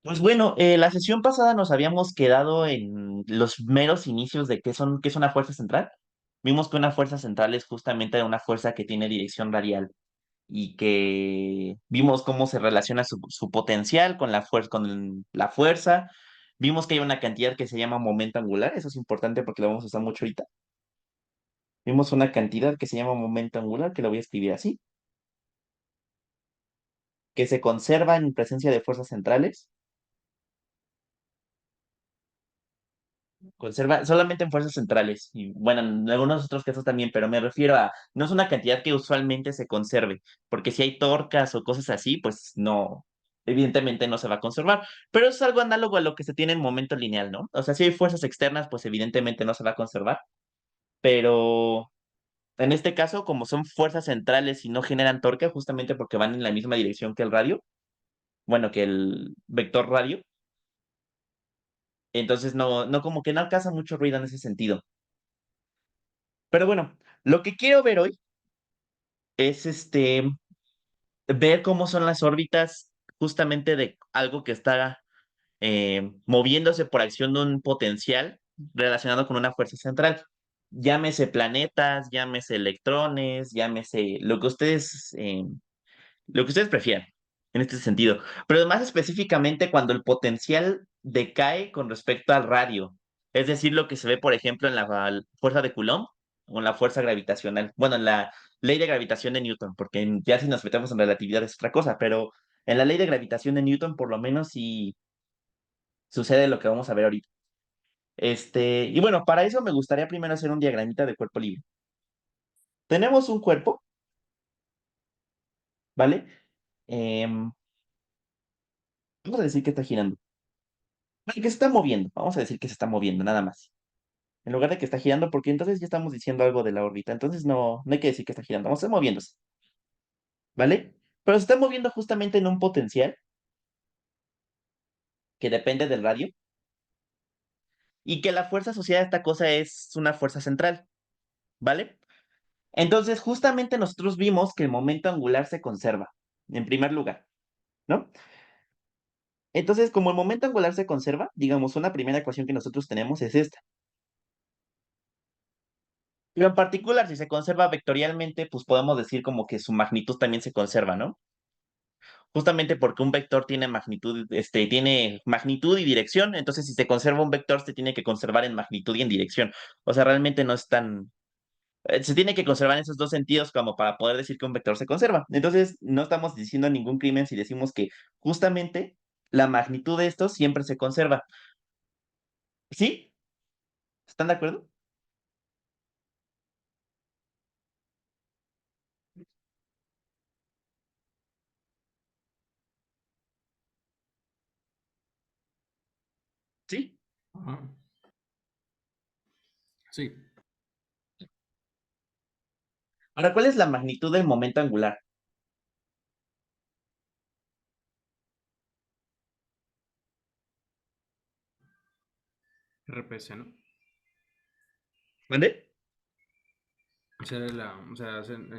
Pues bueno, la sesión pasada nos habíamos quedado en los meros inicios de qué es una fuerza central. Vimos que una fuerza central es justamente una fuerza que tiene dirección radial y que vimos cómo se relaciona su potencial con con la fuerza. Vimos que hay una cantidad que se llama momento angular, eso es importante porque lo vamos a usar mucho ahorita. Vimos una cantidad que se llama momento angular, que lo voy a escribir así, que se conserva en presencia de fuerzas centrales. Conserva solamente en fuerzas centrales y bueno, en algunos otros casos también, pero me refiero a, no es una cantidad que usualmente se conserve, porque si hay torcas o cosas así, pues no, evidentemente no se va a conservar, pero es algo análogo a lo que se tiene en momento lineal, ¿no? O sea, si hay fuerzas externas, pues evidentemente no se va a conservar, pero en este caso, como son fuerzas centrales y no generan torque, justamente porque van en la misma dirección que el radio, bueno, que el vector radio, entonces no como que no causa mucho ruido en ese sentido. Pero bueno, lo que quiero ver hoy es ver cómo son las órbitas justamente de algo que está moviéndose por acción de un potencial relacionado con una fuerza central. Llámese planetas, llámese electrones, llámese lo que ustedes prefieran en este sentido. Pero más específicamente cuando el potencial decae con respecto al radio. Es decir, lo que se ve, por ejemplo, en la fuerza de Coulomb o en la fuerza gravitacional. Bueno, en la ley de gravitación de Newton, porque ya si nos metemos en relatividad es otra cosa, pero en la ley de gravitación de Newton por lo menos sí sucede lo que vamos a ver ahorita. Y bueno, para eso me gustaría primero hacer un diagramita de cuerpo libre. Tenemos un cuerpo, ¿vale? Em, Vamos a decir que está girando. Bueno, que se está moviendo. Vamos a decir que se está moviendo, nada más. En lugar de que está girando, porque entonces ya estamos diciendo algo de la órbita. Entonces no hay que decir que está girando. Vamos a estar moviéndose, ¿vale? Pero se está moviendo justamente en un potencial que depende del radio y que la fuerza asociada a esta cosa es una fuerza central, ¿vale? Entonces, justamente nosotros vimos que el momento angular se conserva, en primer lugar, ¿no? Entonces, como el momento angular se conserva, digamos, una primera ecuación que nosotros tenemos es esta. Pero en particular, si se conserva vectorialmente, pues podemos decir como que su magnitud también se conserva, ¿no? Justamente porque un vector tiene magnitud y dirección, entonces si se conserva un vector, se tiene que conservar en magnitud y en dirección. O sea, realmente no es tan... Se tiene que conservar en esos dos sentidos como para poder decir que un vector se conserva. Entonces, no estamos diciendo ningún crimen si decimos que justamente la magnitud de esto siempre se conserva. ¿Sí? ¿Están de acuerdo? Sí. Ajá. Sí, Ahora, ¿cuál es la magnitud del momento angular? RPC, ¿no? ¿Vale? Esa es o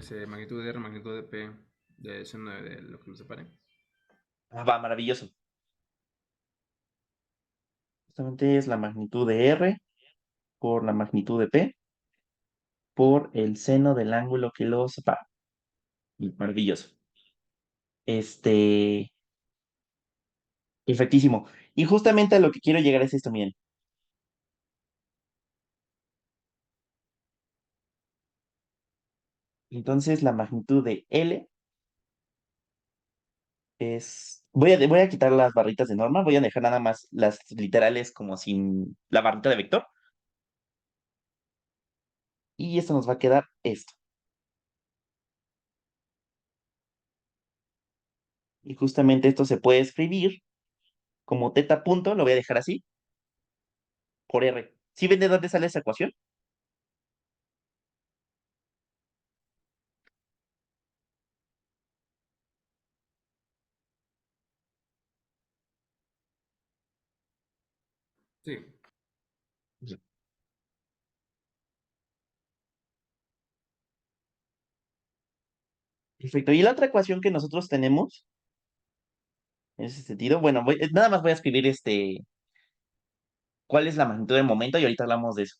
sea, magnitud de R, magnitud de P, de seno de lo que lo separe. Ah, va, maravilloso. Justamente es la magnitud de R por la magnitud de P por el seno del ángulo que lo separa. Maravilloso. Este, Perfectísimo. Y justamente a lo que quiero llegar es esto, miren. Entonces, la magnitud de L voy a quitar las barritas de norma, voy a dejar nada más las literales como sin la barrita de vector. Y esto nos va a quedar esto. Y justamente esto se puede escribir como teta punto, lo voy a dejar así, por R. ¿Sí ven de dónde sale esa ecuación? Sí. Sí. Perfecto. Y la otra ecuación que nosotros tenemos En ese sentido, bueno, nada más voy a escribir cuál es la magnitud del momento y ahorita hablamos de eso.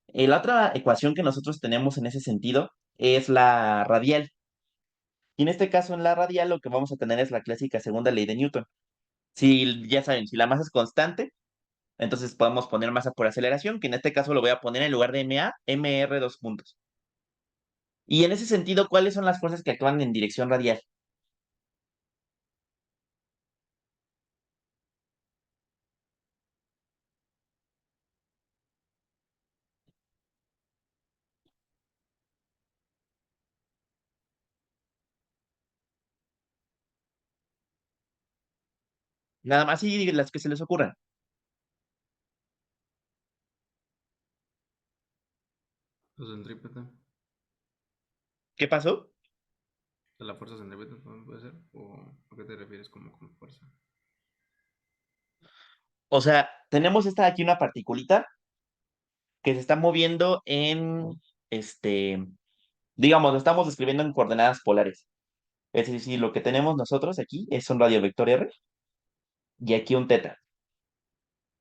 La otra ecuación que nosotros tenemos en ese sentido es la radial. Y en este caso, en la radial, lo que vamos a tener es la clásica segunda ley de Newton. Si ya saben, si la masa es constante, entonces podemos poner masa por aceleración, que en este caso lo voy a poner en lugar de ma, mr dos puntos. Y en ese sentido, ¿cuáles son las fuerzas que actúan en dirección radial? Nada más y las que se les ocurran. Los centrípeta. ¿Qué pasó? ¿La fuerza centrípeta también puede ser? ¿O a qué te refieres como con fuerza? O sea, tenemos esta aquí una particulita que se está moviendo este, digamos, lo estamos describiendo en coordenadas polares. Es decir, lo que tenemos nosotros aquí es un radio vector R y aquí un teta,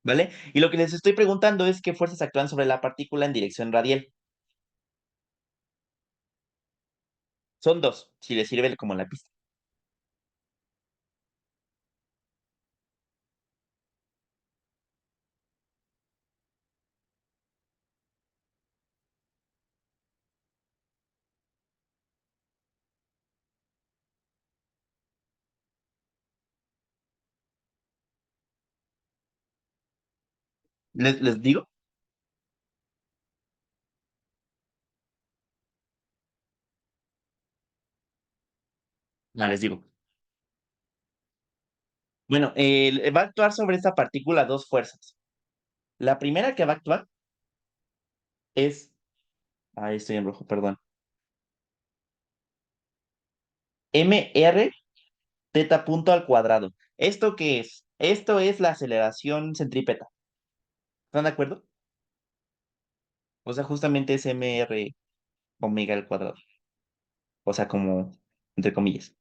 ¿vale? Y lo que les estoy preguntando es qué fuerzas actúan sobre la partícula en dirección radial. Son dos, si les sirve como la pista. ¿Les digo? No, les digo. Bueno, va a actuar sobre esta partícula dos fuerzas. La primera que va a actuar es, ahí estoy en rojo, perdón, mr teta punto al cuadrado. ¿Esto qué es? Esto es la aceleración centrípeta. ¿Están de acuerdo? O sea, justamente es mr omega al cuadrado. O sea, como entre comillas.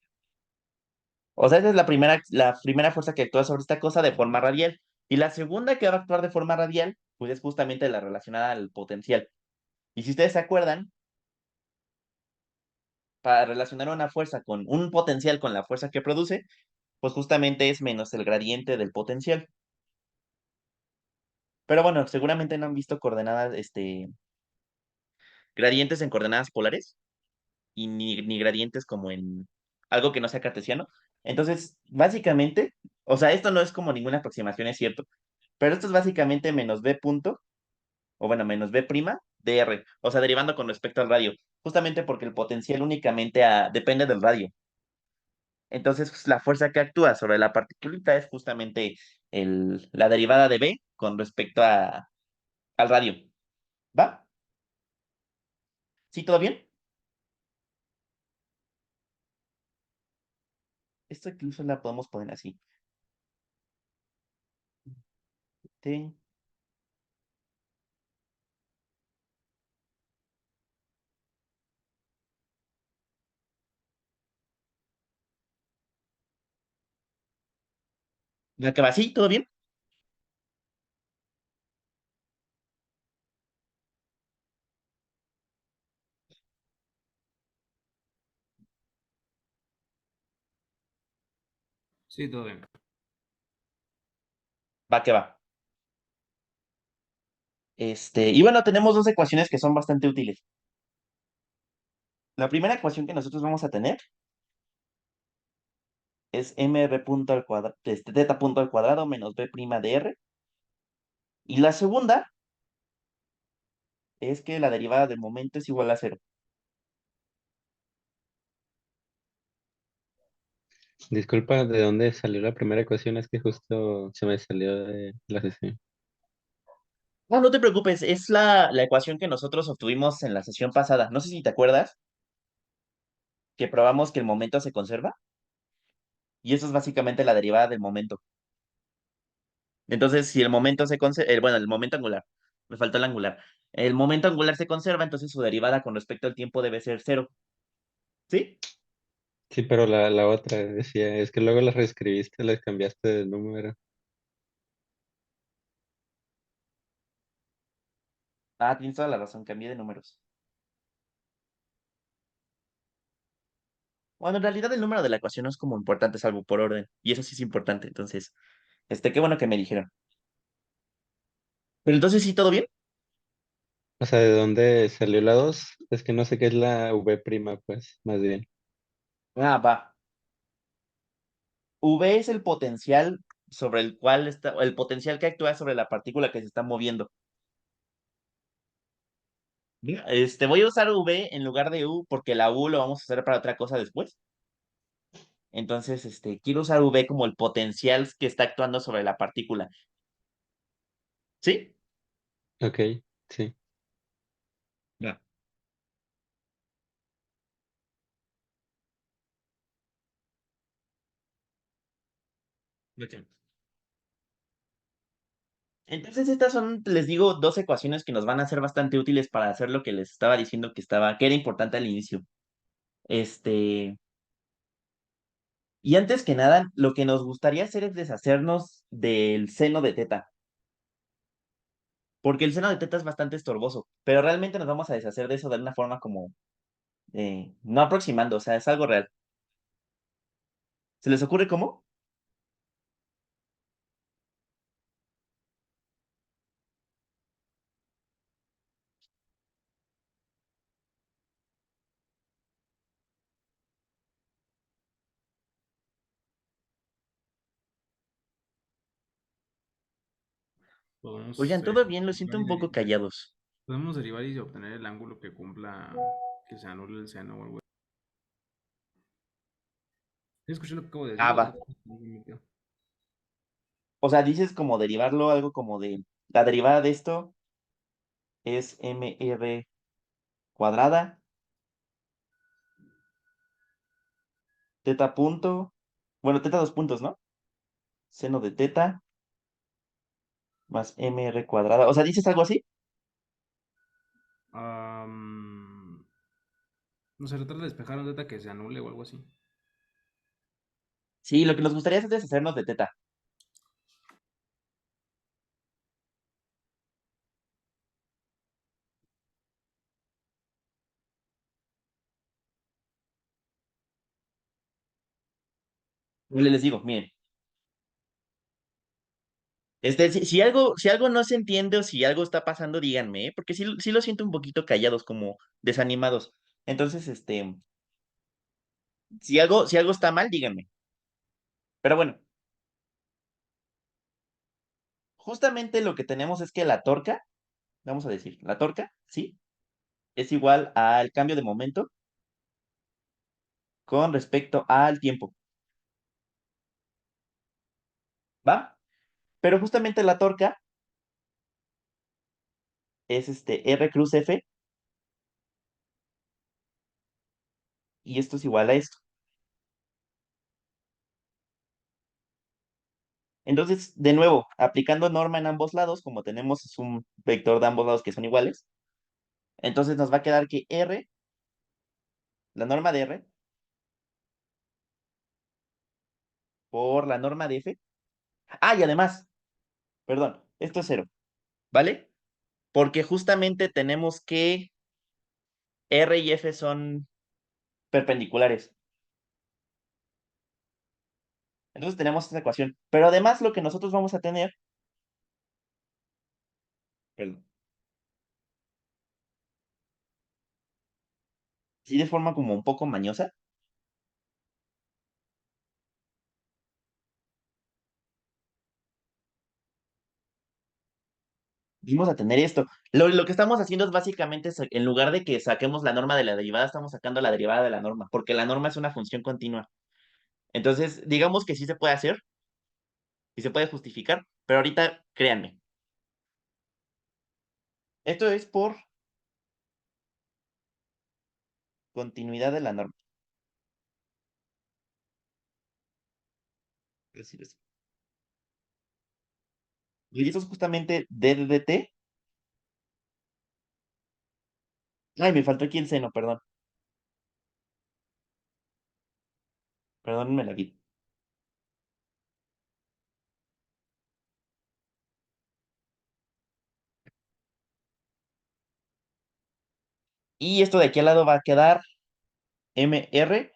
O sea, esa es la primera fuerza que actúa sobre esta cosa de forma radial. Y la segunda que va a actuar de forma radial, pues es justamente la relacionada al potencial. Y si ustedes se acuerdan, para relacionar una fuerza con un potencial con la fuerza que produce, pues justamente es menos el gradiente del potencial. Pero bueno, seguramente no han visto coordenadas, gradientes en coordenadas polares y ni gradientes como en algo que no sea cartesiano. Entonces, básicamente, o sea, esto no es como ninguna aproximación, es cierto, pero esto es básicamente menos b punto, o bueno, menos b prima de r, o sea, derivando con respecto al radio, justamente porque el potencial únicamente depende del radio. Entonces, pues, la fuerza que actúa sobre la particulita es justamente la derivada de b con respecto al radio. ¿Va? ¿Sí, todo bien? Esto incluso la podemos poner así. T. ¿Ya que va así? ¿Todo bien? Sí, todo bien. Va que va. Y bueno, tenemos dos ecuaciones que son bastante útiles. La primera ecuación que nosotros vamos a tener es mr punto al cuadrado, teta punto al cuadrado menos b prima de r. Y la segunda es que la derivada del momento es igual a cero. Disculpa, ¿de dónde salió la primera ecuación? Es que justo se me salió de la sesión. No, no te preocupes, es la ecuación que nosotros obtuvimos en la sesión pasada. No sé si te acuerdas que probamos que el momento se conserva. Y eso es básicamente la derivada del momento. Entonces, si el momento se conserva, bueno, el momento angular, me faltó el angular. El momento angular se conserva, entonces su derivada con respecto al tiempo debe ser cero. ¿Sí? Sí, pero la otra decía, es que luego la reescribiste, la cambiaste de número. Ah, tienes toda la razón, cambié de números. Bueno, en realidad el número de la ecuación no es como importante, salvo por orden. Y eso sí es importante. Entonces, qué bueno que me dijeron. Pero entonces sí, ¿todo bien? O sea, ¿de dónde salió la 2? Es que no sé qué es la V prima, pues, más bien. Ah, va. V es el potencial sobre el cual está, el potencial que actúa sobre la partícula que se está moviendo. Mira, voy a usar V en lugar de U porque la U lo vamos a usar para otra cosa después. Entonces, quiero usar V como el potencial que está actuando sobre la partícula. ¿Sí? Ok, sí. Ya. Ok. Entonces, estas son, les digo, dos ecuaciones que nos van a ser bastante útiles para hacer lo que les estaba diciendo que era importante al inicio. Este, y antes que nada, lo que nos gustaría hacer es deshacernos del seno de teta, porque el seno de teta es bastante estorboso, pero realmente nos vamos a deshacer de eso de una forma como, no aproximando, o sea, es algo real. ¿Se les ocurre cómo? Podemos, Oigan, todo bien, lo siento derivar un poco callados. podemos derivar y obtener el ángulo que cumpla que se anule el seno o algo así. ¿Sí escuché lo que acabo de decir Ah, o va. no me metió? O sea, dices como derivarlo, algo como de, la derivada de esto es mr cuadrada, teta punto, bueno, teta dos puntos, ¿no? Seno de teta más mr cuadrada. O sea, ¿dices algo así? No sé, tratar de despejar un data que se anule o algo así. Sí, lo que nos gustaría es deshacernos de teta. Les digo, miren, si algo no se entiende o si algo está pasando, díganme, ¿eh? Porque sí lo siento un poquito callados, como desanimados. Entonces, si algo está mal, díganme. Pero bueno, justamente lo que tenemos es que la torca, vamos a decir, la torca, ¿sí? Es igual al cambio de momento con respecto al tiempo, ¿va? Pero justamente la torca es R cruz F y esto es igual a esto. Entonces, de nuevo, aplicando norma en ambos lados, como tenemos es un vector de ambos lados que son iguales, entonces nos va a quedar que R, la norma de R, por la norma de F. Ah, y además, perdón, esto es cero, ¿vale? Porque justamente tenemos que R y F son perpendiculares. Entonces tenemos esta ecuación. Pero además lo que nosotros vamos a tener, perdón, sí de forma como un poco mañosa, vamos a tener esto. Lo que estamos haciendo es básicamente, en lugar de que saquemos la norma de la derivada, estamos sacando la derivada de la norma, porque la norma es una función continua. Entonces, digamos que sí se puede hacer, y se puede justificar, pero ahorita créanme, esto es por continuidad de la norma. Es decir, y eso es justamente d de dt. Ay, me faltó aquí el seno, perdón. Perdónenme la vida. Y esto de aquí al lado va a quedar MR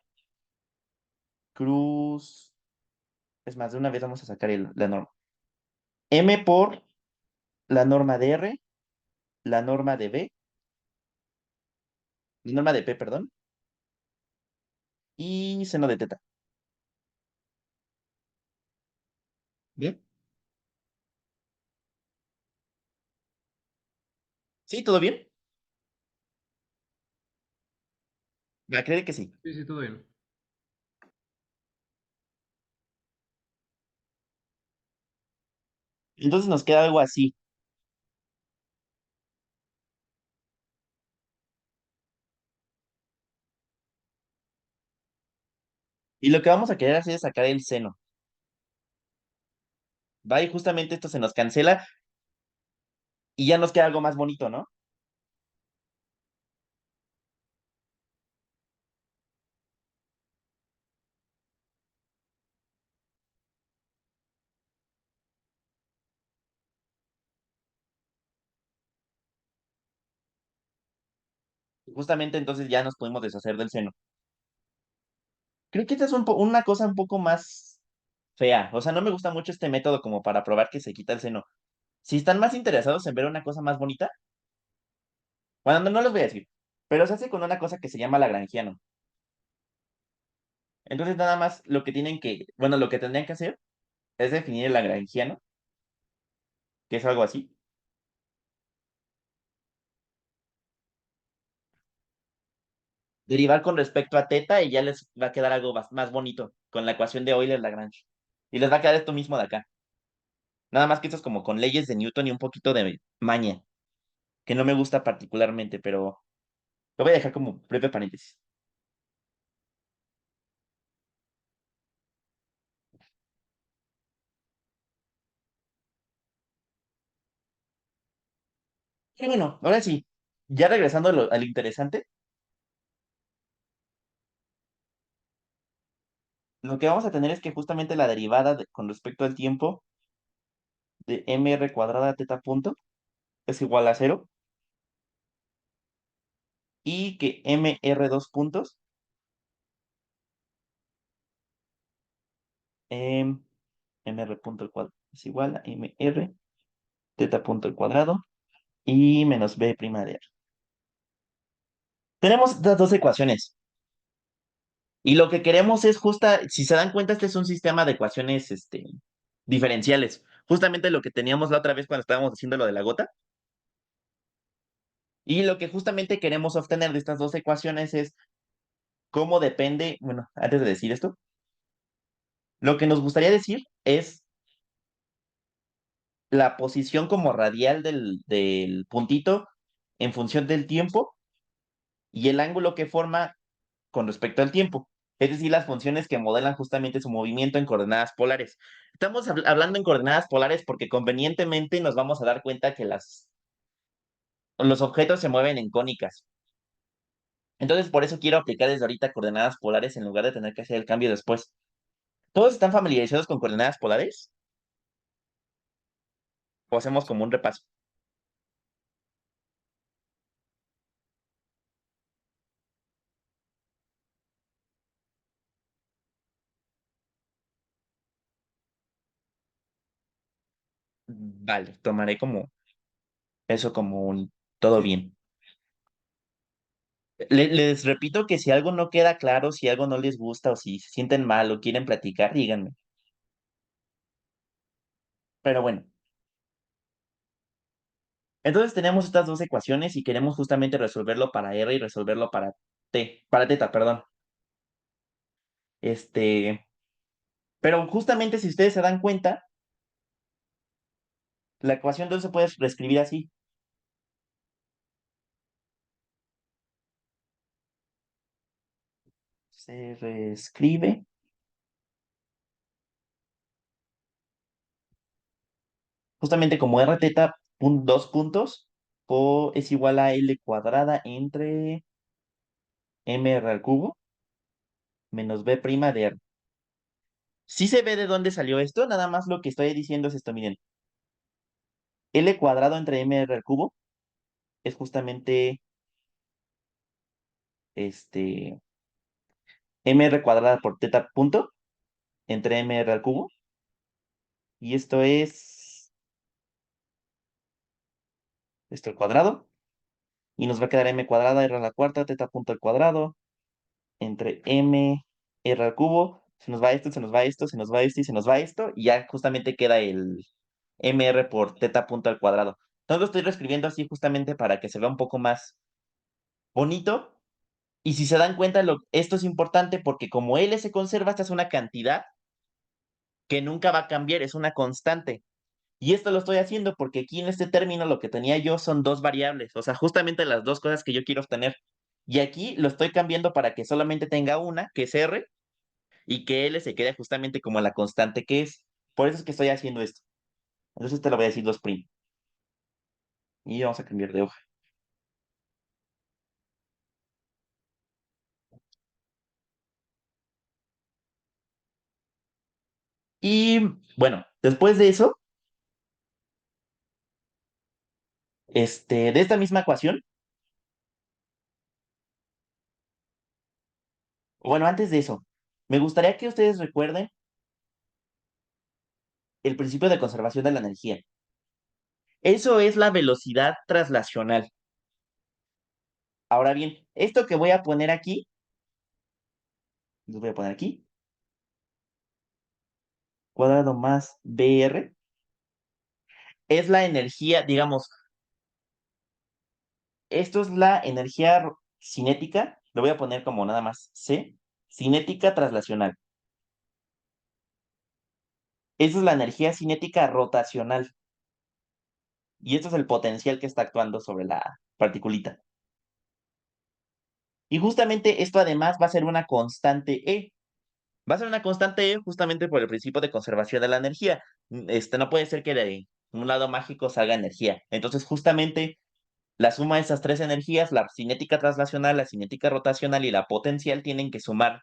cruz. Es más, de una vez vamos a sacar la norma. M por la norma de R, la norma de B, la norma de P, perdón, y seno de teta. ¿Bien? ¿Sí? ¿Todo bien? Va a creer que sí. Sí, sí, todo bien. Entonces nos queda algo así. Y lo que vamos a querer hacer es sacar el seno. Va, y justamente esto se nos cancela y ya nos queda algo más bonito, ¿no? Justamente entonces ya nos podemos deshacer del seno. Creo que esta es una cosa un poco más fea. O sea, no me gusta mucho este método como para probar que se quita el seno. Si están más interesados en ver una cosa más bonita, bueno, no les voy a decir, pero se hace con una cosa que se llama lagrangiano. Entonces nada más lo que tienen que, bueno, lo que tendrían que hacer es definir el lagrangiano, que es algo así. Derivar con respecto a teta y ya les va a quedar algo más bonito con la ecuación de Euler-Lagrange. Y les va a quedar esto mismo de acá. Nada más que esto es como con leyes de Newton y un poquito de maña, que no me gusta particularmente, pero lo voy a dejar como breve paréntesis. Y bueno, ahora sí, ya regresando a lo interesante, lo que vamos a tener es que justamente la derivada con respecto al tiempo de mr cuadrada teta punto es igual a cero y que mr dos puntos em, mr punto al cuadrado es igual a mr teta punto al cuadrado y menos b prima de r. Tenemos estas dos ecuaciones y lo que queremos es si se dan cuenta, este es un sistema de ecuaciones diferenciales. Justamente lo que teníamos la otra vez cuando estábamos haciendo lo de la gota. Y lo que justamente queremos obtener de estas dos ecuaciones es cómo depende, bueno, antes de decir esto, lo que nos gustaría decir es la posición como radial del puntito en función del tiempo y el ángulo que forma con respecto al tiempo. Es decir, las funciones que modelan justamente su movimiento en coordenadas polares. Estamos hablando en coordenadas polares porque convenientemente nos vamos a dar cuenta que los objetos se mueven en cónicas. Entonces, por eso quiero aplicar desde ahorita coordenadas polares en lugar de tener que hacer el cambio después. ¿Todos están familiarizados con coordenadas polares? ¿O hacemos como un repaso? Vale, tomaré como eso como un todo Sí. bien. Les repito que si algo no queda claro, si algo no les gusta o si se sienten mal o quieren platicar, díganme. Pero bueno, entonces tenemos estas dos ecuaciones y queremos justamente resolverlo para R y resolverlo para para teta, perdón. Este, pero justamente si ustedes se dan cuenta, la ecuación entonces se puede reescribir así. Se reescribe justamente como R teta, dos puntos, es igual a L cuadrada entre MR al cubo menos B prima de R. Sí se ve de dónde salió esto, nada más lo que estoy diciendo es esto, miren. L cuadrado entre mr al cubo es justamente este mr cuadrada por teta punto entre mr al cubo. Y esto es esto al cuadrado. Y nos va a quedar m cuadrada r a la cuarta, teta punto al cuadrado, entre m r al cubo. Se nos va esto, se nos va esto, se nos va esto y se nos va esto. Y ya justamente queda el mr por teta punto al cuadrado. Entonces lo estoy reescribiendo así justamente para que se vea un poco más bonito. Y si se dan cuenta, esto es importante porque como L se conserva, esta es una cantidad que nunca va a cambiar, es una constante. Y esto lo estoy haciendo porque aquí en este término lo que tenía yo son dos variables, o sea, justamente las dos cosas que yo quiero obtener. Y aquí lo estoy cambiando para que solamente tenga una, que es R, y que L se quede justamente como la constante que es. Por eso es que estoy haciendo esto. Entonces te lo voy a decir 2'. Y vamos a cambiar de hoja. Y bueno, después de eso, de esta misma ecuación, bueno, antes de eso, me gustaría que ustedes recuerden el principio de conservación de la energía. Eso es la velocidad traslacional. Ahora bien, esto que voy a poner aquí, lo voy a poner aquí, cuadrado más BR, es la energía, digamos, esto es la energía cinética, lo voy a poner como nada más C, cinética traslacional. Esa es la energía cinética rotacional. Y esto es el potencial que está actuando sobre la particulita. Y justamente esto además va a ser una constante E. Va a ser una constante E justamente por el principio de conservación de la energía. No puede ser que de un lado mágico salga energía. Entonces, justamente la suma de esas tres energías, la cinética traslacional, la cinética rotacional y la potencial, tienen que sumar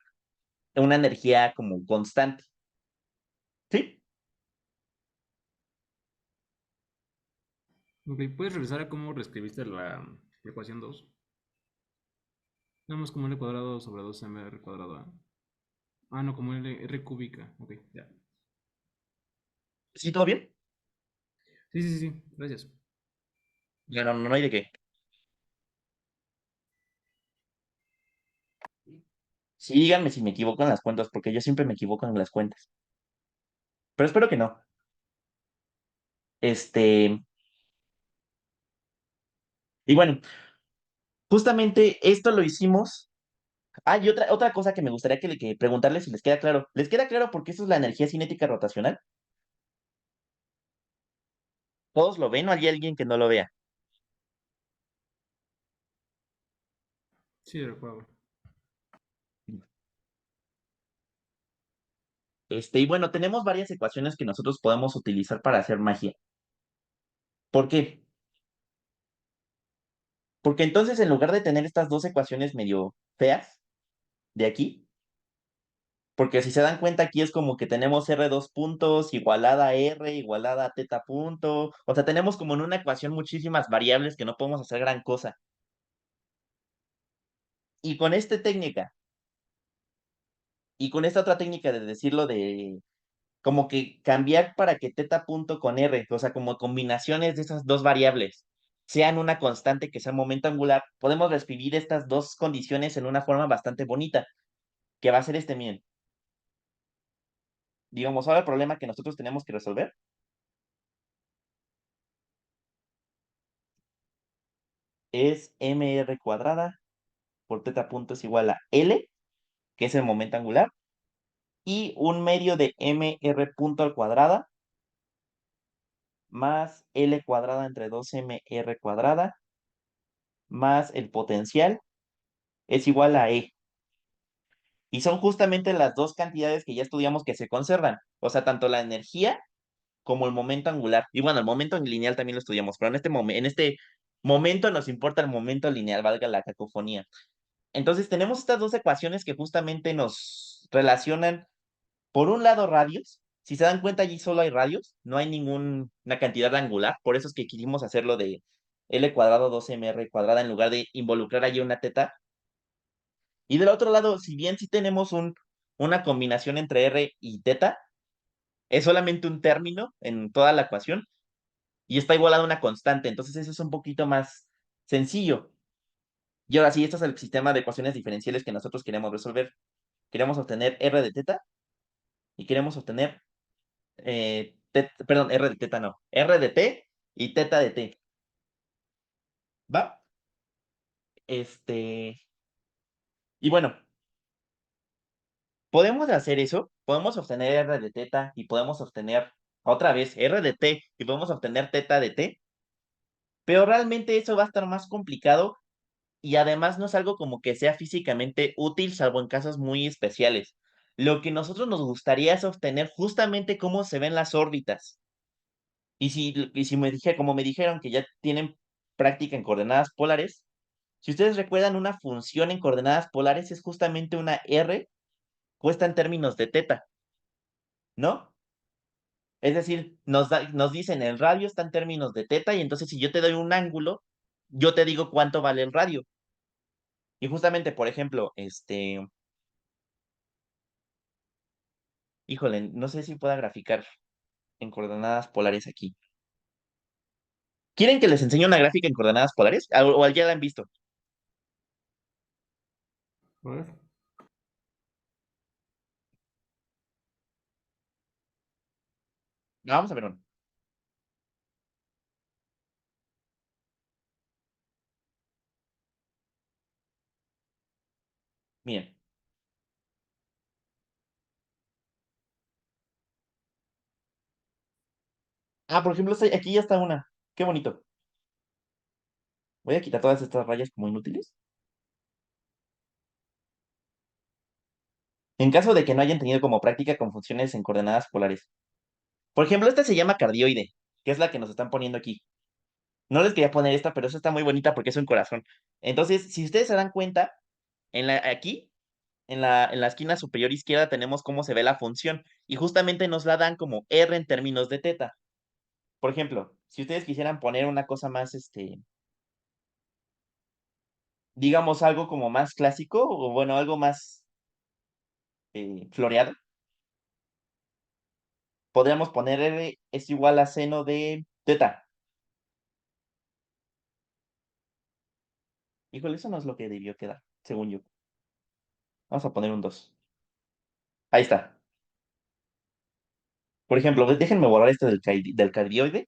una energía como constante. ¿Sí? Ok, ¿puedes revisar a cómo reescribiste la ecuación 2? Nada más como L cuadrado sobre 2mr cuadrado. No, como R cúbica. Ok, ya. ¿Sí, todo bien? Sí, sí, sí, sí, gracias. Ya no, no hay de qué. Sí, díganme si me equivoco en las cuentas, porque yo siempre me equivoco en las cuentas. Pero espero que no. Este, y bueno, justamente esto lo hicimos. Y otra cosa que me gustaría que preguntarles si les queda claro. ¿Les queda claro por qué eso es la energía cinética rotacional? ¿Todos lo ven o hay alguien que no lo vea? Sí, recuerdo. Y bueno, tenemos varias ecuaciones que nosotros podemos utilizar para hacer magia. ¿Por qué? Porque entonces en lugar de tener estas dos ecuaciones medio feas de aquí, porque si se dan cuenta aquí es como que tenemos R dos puntos igualada a R igualada a teta punto, o sea, tenemos como en una ecuación muchísimas variables que no podemos hacer gran cosa. Y con esta técnica, y con esta otra técnica de decirlo de como que cambiar para que teta punto con R, o sea, como combinaciones de esas dos variables sean una constante que sea momento angular, podemos reescribir estas dos condiciones en una forma bastante bonita, que va a ser miren. Digamos, ahora el problema que nosotros tenemos que resolver es mr cuadrada por teta punto es igual a L, que es el momento angular, y un medio de mr punto al cuadrada más L cuadrada entre 2mr cuadrada más el potencial es igual a E. Y son justamente las dos cantidades que ya estudiamos que se conservan. O sea, tanto la energía como el momento angular. Y bueno, el momento lineal también lo estudiamos, pero en este momento nos importa el momento lineal, valga la cacofonía. Entonces tenemos estas dos ecuaciones que justamente nos relacionan por un lado radios. Si se dan cuenta, allí solo hay radios, no hay ninguna cantidad angular. Por eso es que quisimos hacerlo de L cuadrado 2mr cuadrada en lugar de involucrar allí una teta. Y del otro lado, si bien sí tenemos una combinación entre R y teta, es solamente un término en toda la ecuación y está igualado a una constante. Entonces eso es un poquito más sencillo. Y ahora sí, este es el sistema de ecuaciones diferenciales que nosotros queremos resolver. Queremos obtener R de teta y queremos obtener, perdón, R de teta no, R de t y teta de t. ¿Va? Y bueno, podemos hacer eso, podemos obtener R de teta y podemos obtener otra vez R de t y podemos obtener teta de t, pero realmente eso va a estar más complicado y además no es algo como que sea físicamente útil, salvo en casos muy especiales. Lo que nosotros nos gustaría es obtener justamente cómo se ven las órbitas. Y si como me dijeron que ya tienen práctica en coordenadas polares, si ustedes recuerdan una función en coordenadas polares es justamente una R puesta en términos de teta, ¿no? Es decir, nos dicen el radio está en términos de teta y entonces si yo te doy un ángulo, yo te digo cuánto vale el radio. Y justamente, por ejemplo, híjole, no sé si pueda graficar en coordenadas polares aquí. ¿Quieren que les enseñe una gráfica en coordenadas polares? ¿O ya la han visto? A ver. Vamos a ver una. Miren. Ah, por ejemplo, aquí ya está una. Qué bonito. Voy a quitar todas estas rayas como inútiles. En caso de que no hayan tenido como práctica con funciones en coordenadas polares. Por ejemplo, esta se llama cardioide, que es la que nos están poniendo aquí. No les quería poner esta, pero esta está muy bonita porque es un corazón. Entonces, si ustedes se dan cuenta, aquí, en la esquina superior izquierda, tenemos cómo se ve la función. Y justamente nos la dan como R en términos de teta. Por ejemplo, si ustedes quisieran poner una cosa más, digamos algo como más clásico, o bueno, algo más floreado, podríamos poner R es igual a seno de teta. Híjole, eso no es lo que debió quedar, según yo. Vamos a poner un 2. Ahí está. Por ejemplo, déjenme borrar este del cardioide.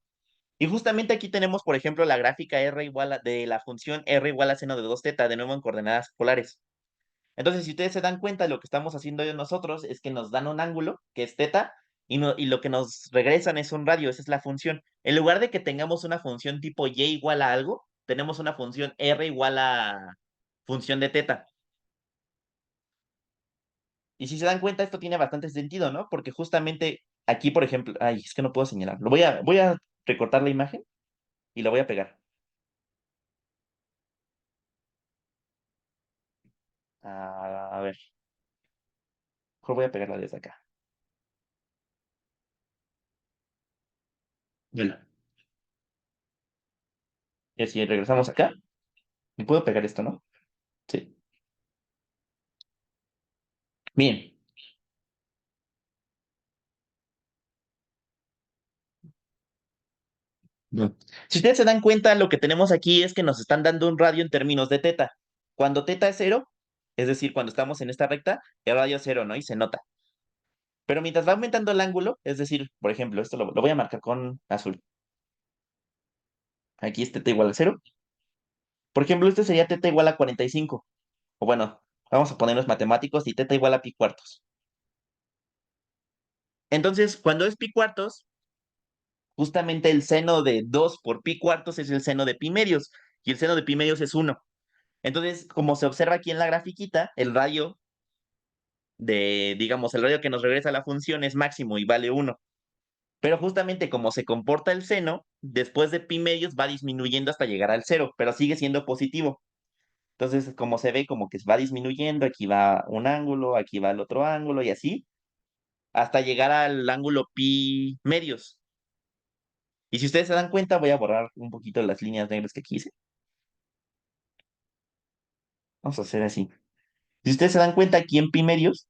Y justamente aquí tenemos, por ejemplo, la gráfica de la función R igual a seno de 2 teta, de nuevo en coordenadas polares. Entonces, si ustedes se dan cuenta, lo que estamos haciendo nosotros es que nos dan un ángulo, que es teta, y lo que nos regresan es un radio, esa es la función. En lugar de que tengamos una función tipo y igual a algo, tenemos una función R igual a función de teta. Y si se dan cuenta, esto tiene bastante sentido, ¿no? Porque justamente aquí, por ejemplo, ay, es que no puedo señalar. Voy a recortar la imagen y la voy a pegar. A ver, mejor voy a pegarla desde acá. Bueno, y así regresamos acá. Y puedo pegar esto, ¿no? Sí. Bien. No. Si ustedes se dan cuenta, lo que tenemos aquí es que nos están dando un radio en términos de teta. Cuando teta es cero, es decir, cuando estamos en esta recta, el radio es cero, ¿no? Y se nota. Pero mientras va aumentando el ángulo, es decir, por ejemplo, esto lo voy a marcar con azul. Aquí es teta igual a cero. Por ejemplo, este sería teta igual a 45. O bueno, vamos a ponerlos matemáticos y teta igual a pi cuartos. Entonces, cuando es pi cuartos, justamente el seno de 2 por pi cuartos es el seno de pi medios. Y el seno de pi medios es 1. Entonces, como se observa aquí en la grafiquita, digamos, el radio que nos regresa la función es máximo y vale 1. Pero justamente como se comporta el seno, después de pi medios va disminuyendo hasta llegar al cero, pero sigue siendo positivo. Entonces, como se ve, como que va disminuyendo, aquí va un ángulo, aquí va el otro ángulo y así. hasta llegar al ángulo pi medios. Y si ustedes se dan cuenta, voy a borrar un poquito las líneas negras que quise. Vamos a hacer así. Si ustedes se dan cuenta, aquí en pi medios,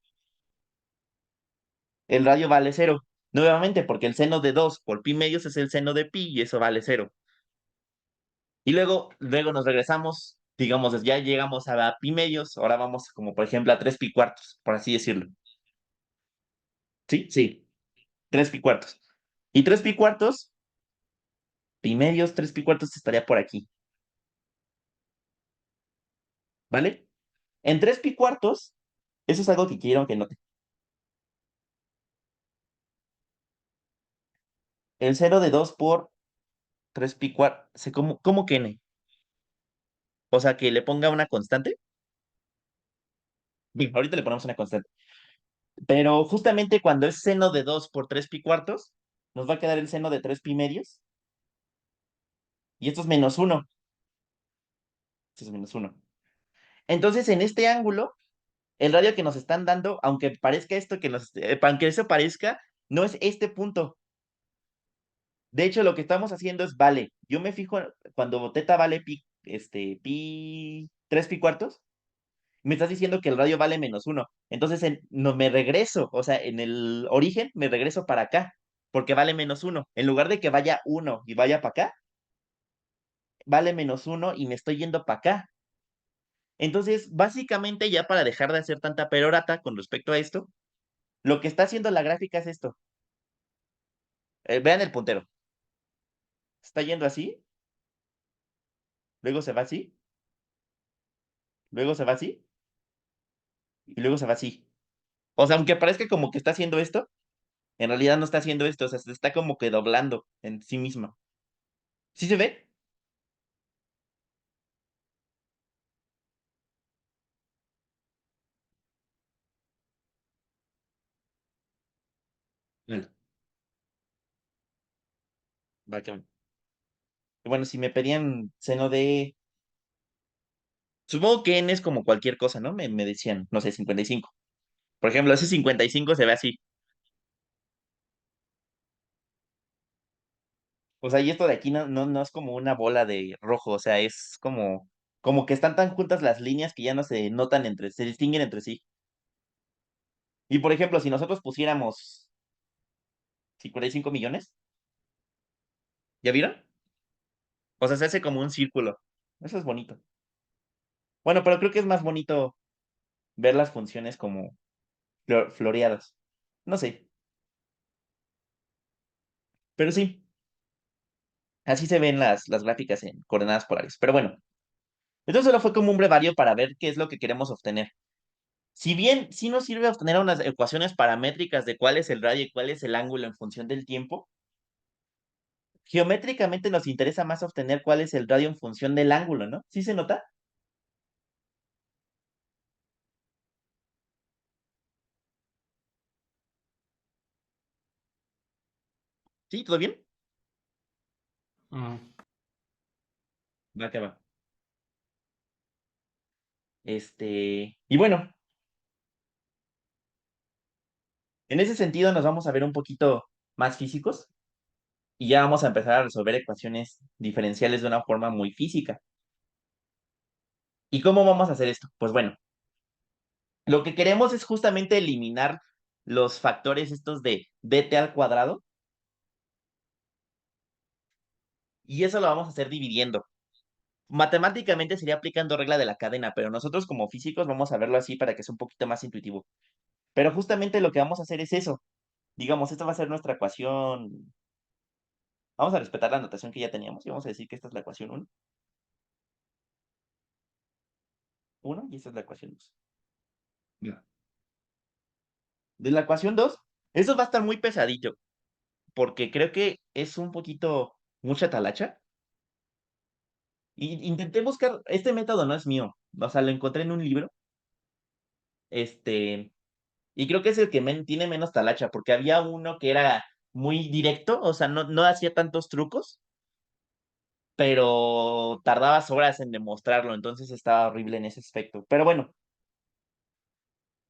el radio vale cero. Nuevamente, porque el seno de 2 por pi medios es el seno de pi y eso vale cero. Y luego nos regresamos, digamos, ya llegamos a pi medios, ahora vamos como por ejemplo a 3 pi cuartos, por así decirlo. ¿Sí? Sí, 3 pi cuartos. Y 3 pi cuartos, pi medios, 3 pi cuartos estaría por aquí, ¿vale? En 3 pi cuartos, eso es algo que quiero que noten. El cero de 2 por 3 pi cuartos, ¿cómo que n? O sea, que le ponga una constante. Bien, ahorita le ponemos una constante. Pero justamente cuando es seno de 2 por 3 pi cuartos, nos va a quedar el seno de 3 pi medios. Y esto es menos 1. Esto es menos 1. Entonces, en este ángulo, el radio que nos están dando, aunque parezca esto aunque eso parezca, no es este punto. De hecho, lo que estamos haciendo es vale. Yo me fijo cuando teta vale pi 3 pi cuartos, me estás diciendo que el radio vale menos 1. Entonces, no me regreso, o sea, en el origen me regreso para acá, porque vale menos 1. En lugar de que vaya 1 y vaya para acá, vale menos 1 y me estoy yendo para acá. Entonces, básicamente, ya para dejar de hacer tanta perorata con respecto a esto, lo que está haciendo la gráfica es esto. Vean el puntero. Está yendo así, luego se va así, luego se va así, y luego se va así. O sea, aunque parezca como que está haciendo esto, en realidad no está haciendo esto, o sea, se está como que doblando en sí misma. ¿Sí se ve? Bueno, va que va. Bueno, si me pedían seno de... Supongo que n es como cualquier cosa, ¿no? Me decían, no sé, 55. Por ejemplo, ese 55 se ve así. O sea, y esto de aquí no es como una bola de rojo, o sea, es como que están tan juntas las líneas que ya no se notan se distinguen entre sí. Y por ejemplo, si nosotros pusiéramos 55 millones, ¿ya vieron? O sea, se hace como un círculo. Eso es bonito. Bueno, pero creo que es más bonito ver las funciones como floreadas. No sé, pero sí, así se ven las gráficas en coordenadas polares. Pero bueno, esto solo fue como un brevario para ver qué es lo que queremos obtener. Si bien sí nos sirve obtener unas ecuaciones paramétricas de cuál es el radio y cuál es el ángulo en función del tiempo, geométricamente nos interesa más obtener cuál es el radio en función del ángulo, ¿no? ¿Sí se nota? ¿Sí? ¿Todo bien? Ah, Va que va. Y bueno, en ese sentido nos vamos a ver un poquito más físicos y ya vamos a empezar a resolver ecuaciones diferenciales de una forma muy física. ¿Y cómo vamos a hacer esto? Pues bueno, lo que queremos es justamente eliminar los factores estos de dt al cuadrado y eso lo vamos a hacer dividiendo. Matemáticamente sería aplicando regla de la cadena, pero nosotros como físicos vamos a verlo así para que sea un poquito más intuitivo. Pero justamente lo que vamos a hacer es eso. Digamos, esta va a ser nuestra ecuación. Vamos a respetar la notación que ya teníamos y vamos a decir que esta es la ecuación uno y esta es la ecuación 2. Ya. De la ecuación 2, eso va a estar muy pesadito, porque creo que es un poquito mucha talacha. Y intenté buscar, este método no es mío, o sea, lo encontré en un libro, este, y creo que es el que tiene menos talacha, porque había uno que era muy directo, o sea, no hacía tantos trucos, pero tardabas horas en demostrarlo, entonces estaba horrible en ese aspecto. Pero bueno,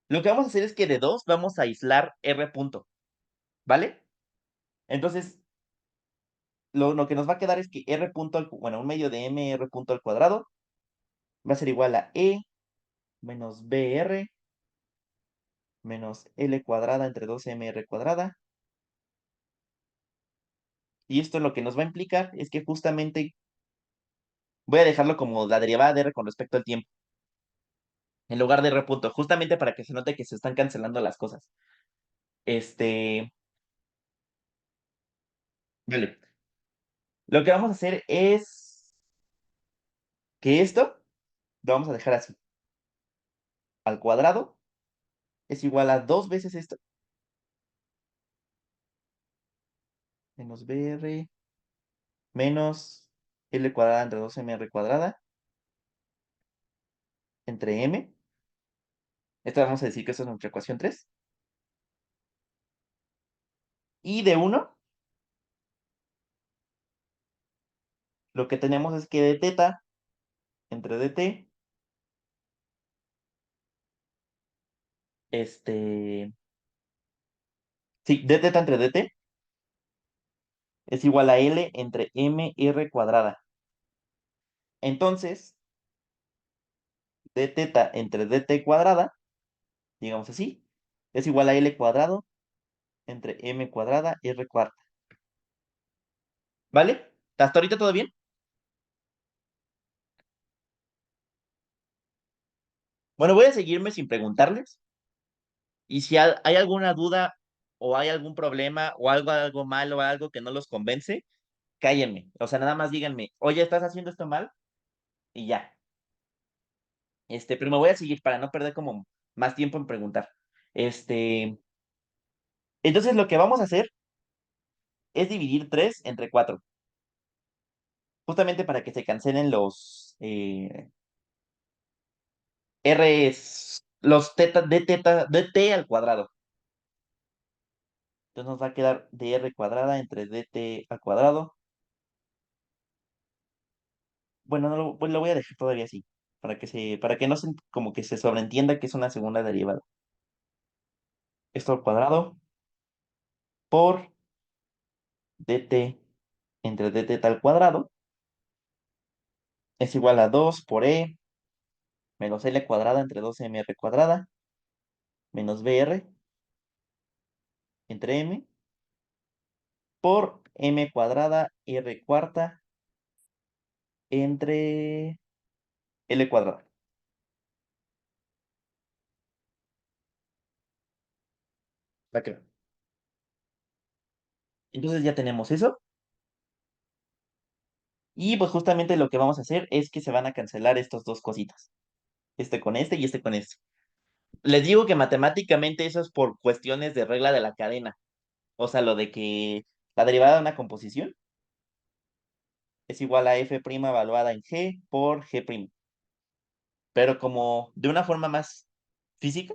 Lo que vamos a hacer es que de 2 vamos a aislar R punto, ¿vale? Entonces, lo que nos va a quedar es que R punto, bueno, un medio de M R punto al cuadrado va a ser igual a E menos BR menos L cuadrada entre 2MR cuadrada. Y esto lo que nos va a implicar es que justamente voy a dejarlo como la derivada de R con respecto al tiempo, en lugar de R punto, justamente para que se note que se están cancelando las cosas. Vale. Lo que vamos a hacer es que esto lo vamos a dejar así. Al cuadrado es igual a 2 veces esto, menos BR menos L cuadrada entre 2MR cuadrada entre M. Esta vamos a decir que esta es nuestra ecuación 3. Y de 1, lo que tenemos es que de teta entre dt, sí, d teta entre dt es igual a L entre MR cuadrada. Entonces, d teta entre dt cuadrada, digamos así, es igual a L cuadrado entre M cuadrada R cuarta. ¿Vale? ¿Hasta ahorita todo bien? Bueno, voy a seguirme sin preguntarles. Y si hay alguna duda o hay algún problema o algo malo, algo que no los convence, cállenme. O sea, nada más díganme, oye, ¿estás haciendo esto mal? Y ya. Pero me voy a seguir para no perder como más tiempo en preguntar. Este, entonces lo que vamos a hacer es dividir 3 entre 4, justamente para que se cancelen los los teta, d teta, dt al cuadrado. Entonces nos va a quedar dr cuadrada entre dt al cuadrado. Bueno, no pues lo voy a dejar todavía así, para que no se, como que se sobreentienda que es una segunda derivada. Esto al cuadrado por dt entre dt al cuadrado es igual a 2 por e menos L cuadrada entre 2MR cuadrada, menos BR entre M, por M cuadrada R cuarta entre L cuadrada. Va que va. Entonces ya tenemos eso. Y pues justamente lo que vamos a hacer es que se van a cancelar estas dos cositas. Este con este y este con este. Les digo que matemáticamente eso es por cuestiones de regla de la cadena. O sea, lo de que la derivada de una composición es igual a f' evaluada en g por g'. Pero como de una forma más física,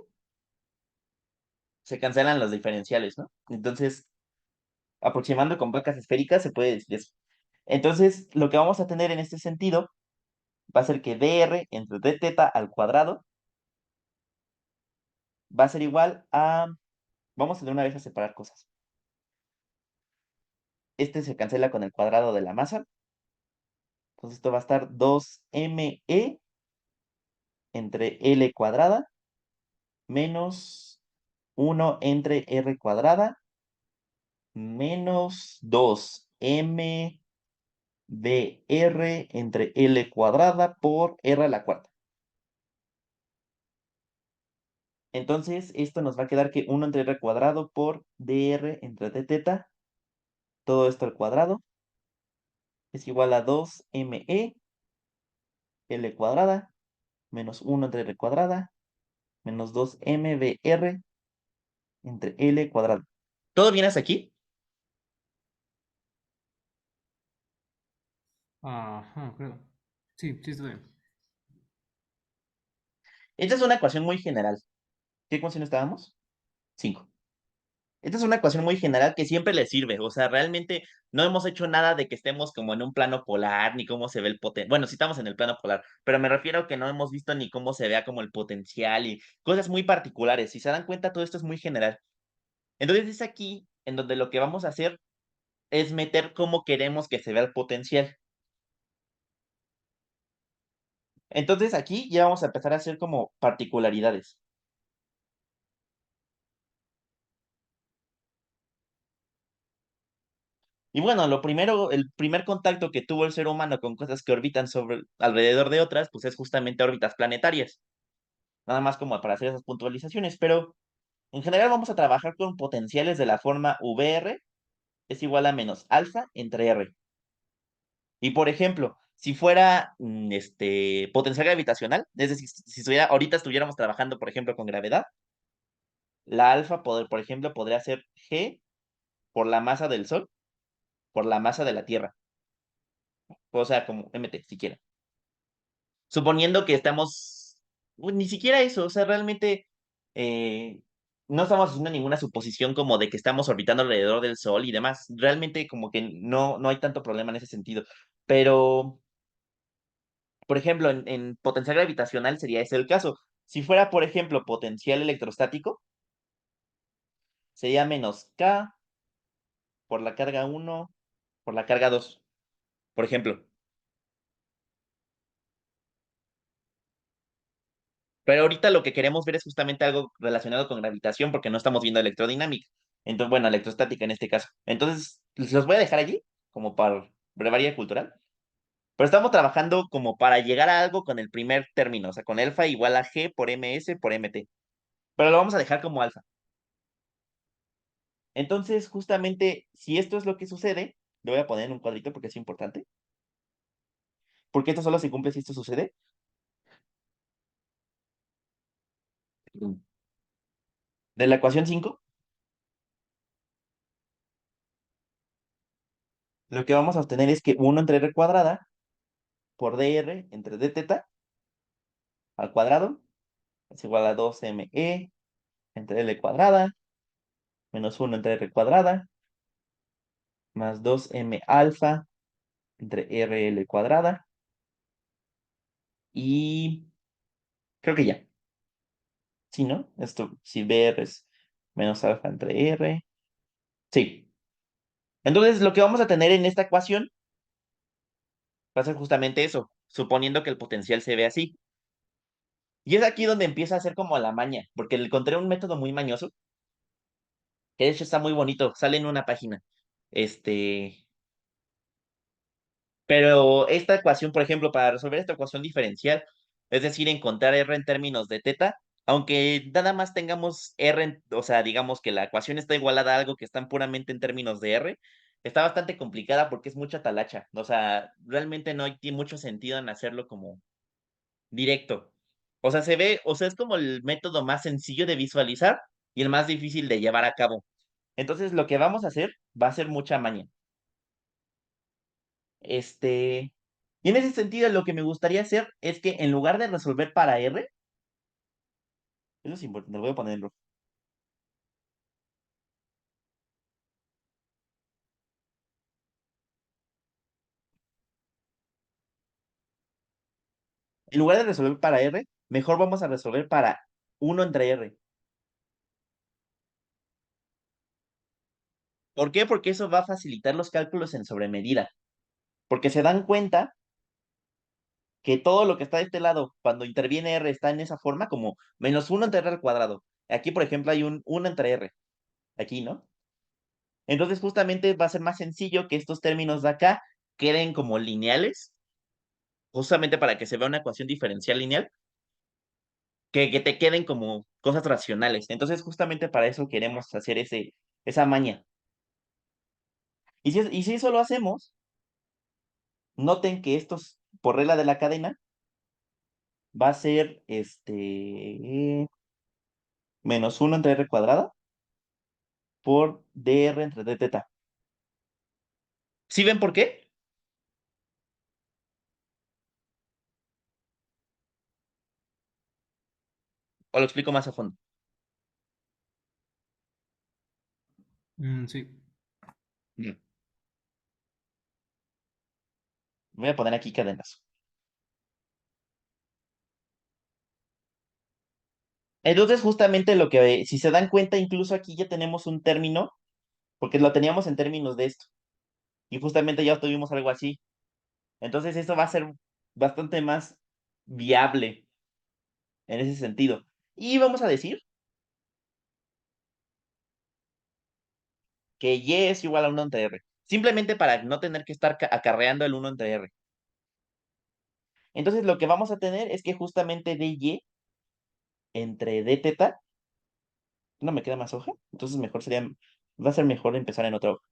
se cancelan los diferenciales, ¿no? Entonces, aproximando con placas esféricas se puede decir eso. Entonces, lo que vamos a tener en este sentido va a ser que dr entre d teta al cuadrado va a ser igual a... Vamos de una vez a separar cosas. Este se cancela con el cuadrado de la masa. Entonces esto va a estar 2me entre L cuadrada menos 1 entre R cuadrada menos 2m dr entre L cuadrada por R a la cuarta. Entonces esto nos va a quedar que 1 entre R cuadrado por dr entre d teta, todo esto al cuadrado, es igual a 2me L cuadrada menos 1 entre R cuadrada menos 2m entre L cuadrado. ¿Todo bien hasta aquí? Ajá, creo. Sí, sí, está bien. Esta es una ecuación muy general. ¿Qué ecuación estábamos? 5. Esta es una ecuación muy general que siempre le sirve, o sea, realmente no hemos hecho nada de que estemos como en un plano polar, ni cómo se ve el potencial. Bueno, sí estamos en el plano polar, pero me refiero a que no hemos visto ni cómo se vea como el potencial y cosas muy particulares. Si se dan cuenta, todo esto es muy general. Entonces es aquí en donde lo que vamos a hacer es meter cómo queremos que se vea el potencial. Entonces aquí ya vamos a empezar a hacer como particularidades. Y bueno, lo primero, el primer contacto que tuvo el ser humano con cosas que orbitan sobre, alrededor de otras, pues es justamente órbitas planetarias. Nada más como para hacer esas puntualizaciones, pero en general vamos a trabajar con potenciales de la forma VR es igual a menos alfa entre R. Y por ejemplo, si fuera potencial gravitacional, es decir, si estuviera, ahorita estuviéramos trabajando, por ejemplo, con gravedad, la alfa, por ejemplo, podría ser G por la masa del Sol por la masa de la Tierra. O sea, como MT, si quieren. Suponiendo que estamos, ni siquiera eso, o sea, realmente eh, no estamos haciendo ninguna suposición como de que estamos orbitando alrededor del Sol y demás. Realmente como que no hay tanto problema en ese sentido. Pero, por ejemplo, en potencial gravitacional sería ese el caso. Si fuera, por ejemplo, potencial electrostático, sería menos K por la carga 1 por la carga 2 por ejemplo. Pero ahorita lo que queremos ver es justamente algo relacionado con gravitación porque no estamos viendo electrodinámica. Entonces, bueno, electrostática en este caso. Entonces, los voy a dejar allí como para brevaria cultural. Pero estamos trabajando como para llegar a algo con el primer término, o sea, con alfa igual a G por ms por mt. Pero lo vamos a dejar como alfa. Entonces, justamente, si esto es lo que sucede, lo voy a poner en un cuadrito porque es importante. Porque esto solo se cumple si esto sucede. De la ecuación 5 lo que vamos a obtener es que 1 entre r cuadrada por dr entre d teta al cuadrado es igual a 2me entre L cuadrada, menos 1 entre R cuadrada, más 2m alfa entre RL cuadrada. Y creo que ya. Sí, ¿no? Esto, si BR es menos alfa entre R. Sí. Entonces, lo que vamos a tener en esta ecuación va a ser justamente eso, suponiendo que el potencial se ve así. Y es aquí donde empieza a ser como la maña, porque le encontré un método muy mañoso, que de hecho está muy bonito, sale en una página. Este, Pero esta ecuación, por ejemplo, para resolver esta ecuación diferencial, es decir, encontrar R en términos de teta, aunque nada más tengamos R, o sea, digamos que la ecuación está igualada a algo que están puramente en términos de R, está bastante complicada porque es mucha talacha. O sea, realmente no tiene mucho sentido en hacerlo como directo. O sea, se ve, o sea, es como el método más sencillo de visualizar y el más difícil de llevar a cabo. Entonces, lo que vamos a hacer va a ser mucha maña. Y en ese sentido, lo que me gustaría hacer es que en lugar de resolver para R, eso es importante, lo voy a poner en rojo. En lugar de resolver para R, mejor vamos a resolver para 1 entre R. ¿Por qué? Porque eso va a facilitar los cálculos en sobremedida. Porque se dan cuenta que todo lo que está de este lado, cuando interviene R, está en esa forma como menos 1 entre R al cuadrado. Aquí, por ejemplo, hay un 1 entre R. Aquí, ¿no? Entonces, justamente va a ser más sencillo que estos términos de acá queden como lineales justamente para que se vea una ecuación diferencial lineal, que te queden como cosas racionales. Entonces, justamente para eso queremos hacer esa maña. Y si eso lo hacemos, noten que estos, por regla de la cadena, va a ser menos 1 entre r cuadrada por dr entre d teta. ¿Sí ven por qué? O lo explico más a fondo. Sí. Bien. Voy a poner aquí cadenas. Entonces, justamente lo que, si se dan cuenta, incluso aquí ya tenemos un término, porque lo teníamos en términos de esto, y justamente ya obtuvimos algo así. Entonces, esto va a ser bastante más viable en ese sentido. Y vamos a decir que y es igual a 1 entre r, simplemente para no tener que estar acarreando el 1 entre r. Entonces, lo que vamos a tener es que justamente dy entre d teta, no me queda más hoja, entonces mejor sería, va a ser mejor empezar en otra hoja.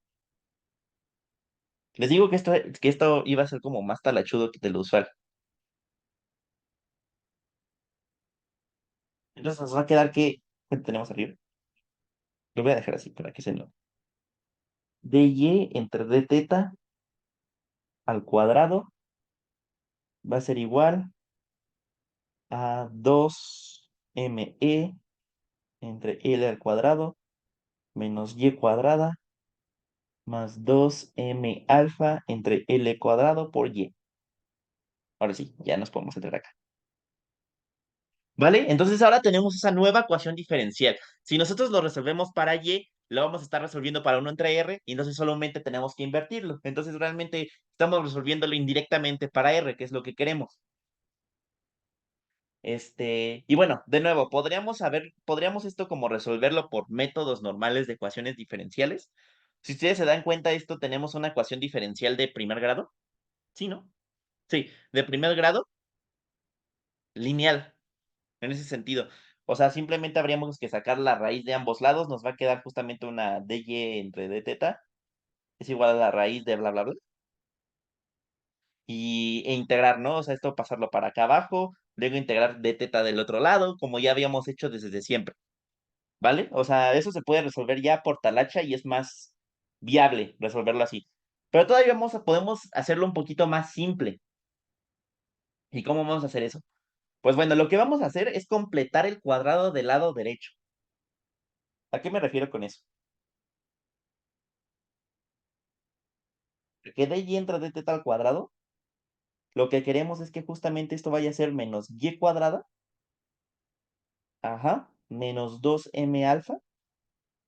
Les digo que esto iba a ser como más talachudo que de lo usual. Entonces nos va a quedar que, ¿qué tenemos arriba? Lo voy a dejar así para que se note. dy entre d teta al cuadrado va a ser igual a 2me entre L al cuadrado menos Y cuadrada más 2M alfa entre L cuadrado por Y. Ahora sí, ya nos podemos entrar acá. ¿Vale? Entonces ahora tenemos esa nueva ecuación diferencial. Si nosotros lo resolvemos para Y, lo vamos a estar resolviendo para 1 entre R, y entonces solamente tenemos que invertirlo. Entonces realmente estamos resolviéndolo indirectamente para R, que es lo que queremos. Y bueno, de nuevo, podríamos esto como resolverlo por métodos normales de ecuaciones diferenciales. Si ustedes se dan cuenta, esto tenemos una ecuación diferencial de primer grado. Sí, ¿no? Sí, de primer grado, lineal, en ese sentido. O sea, simplemente habríamos que sacar la raíz de ambos lados, nos va a quedar justamente una dy entre d teta, es igual a la raíz de bla, bla, bla, e integrar, ¿no? O sea, esto pasarlo para acá abajo, luego integrar d teta del otro lado, como ya habíamos hecho desde siempre. ¿Vale? O sea, eso se puede resolver ya por talacha y es más viable resolverlo así. Pero todavía podemos hacerlo un poquito más simple. ¿Y cómo vamos a hacer eso? Pues bueno, lo que vamos a hacer es completar el cuadrado del lado derecho. ¿A qué me refiero con eso? Que de y entra de teta al cuadrado, lo que queremos es que justamente esto vaya a ser menos y cuadrada, ajá, menos 2m alfa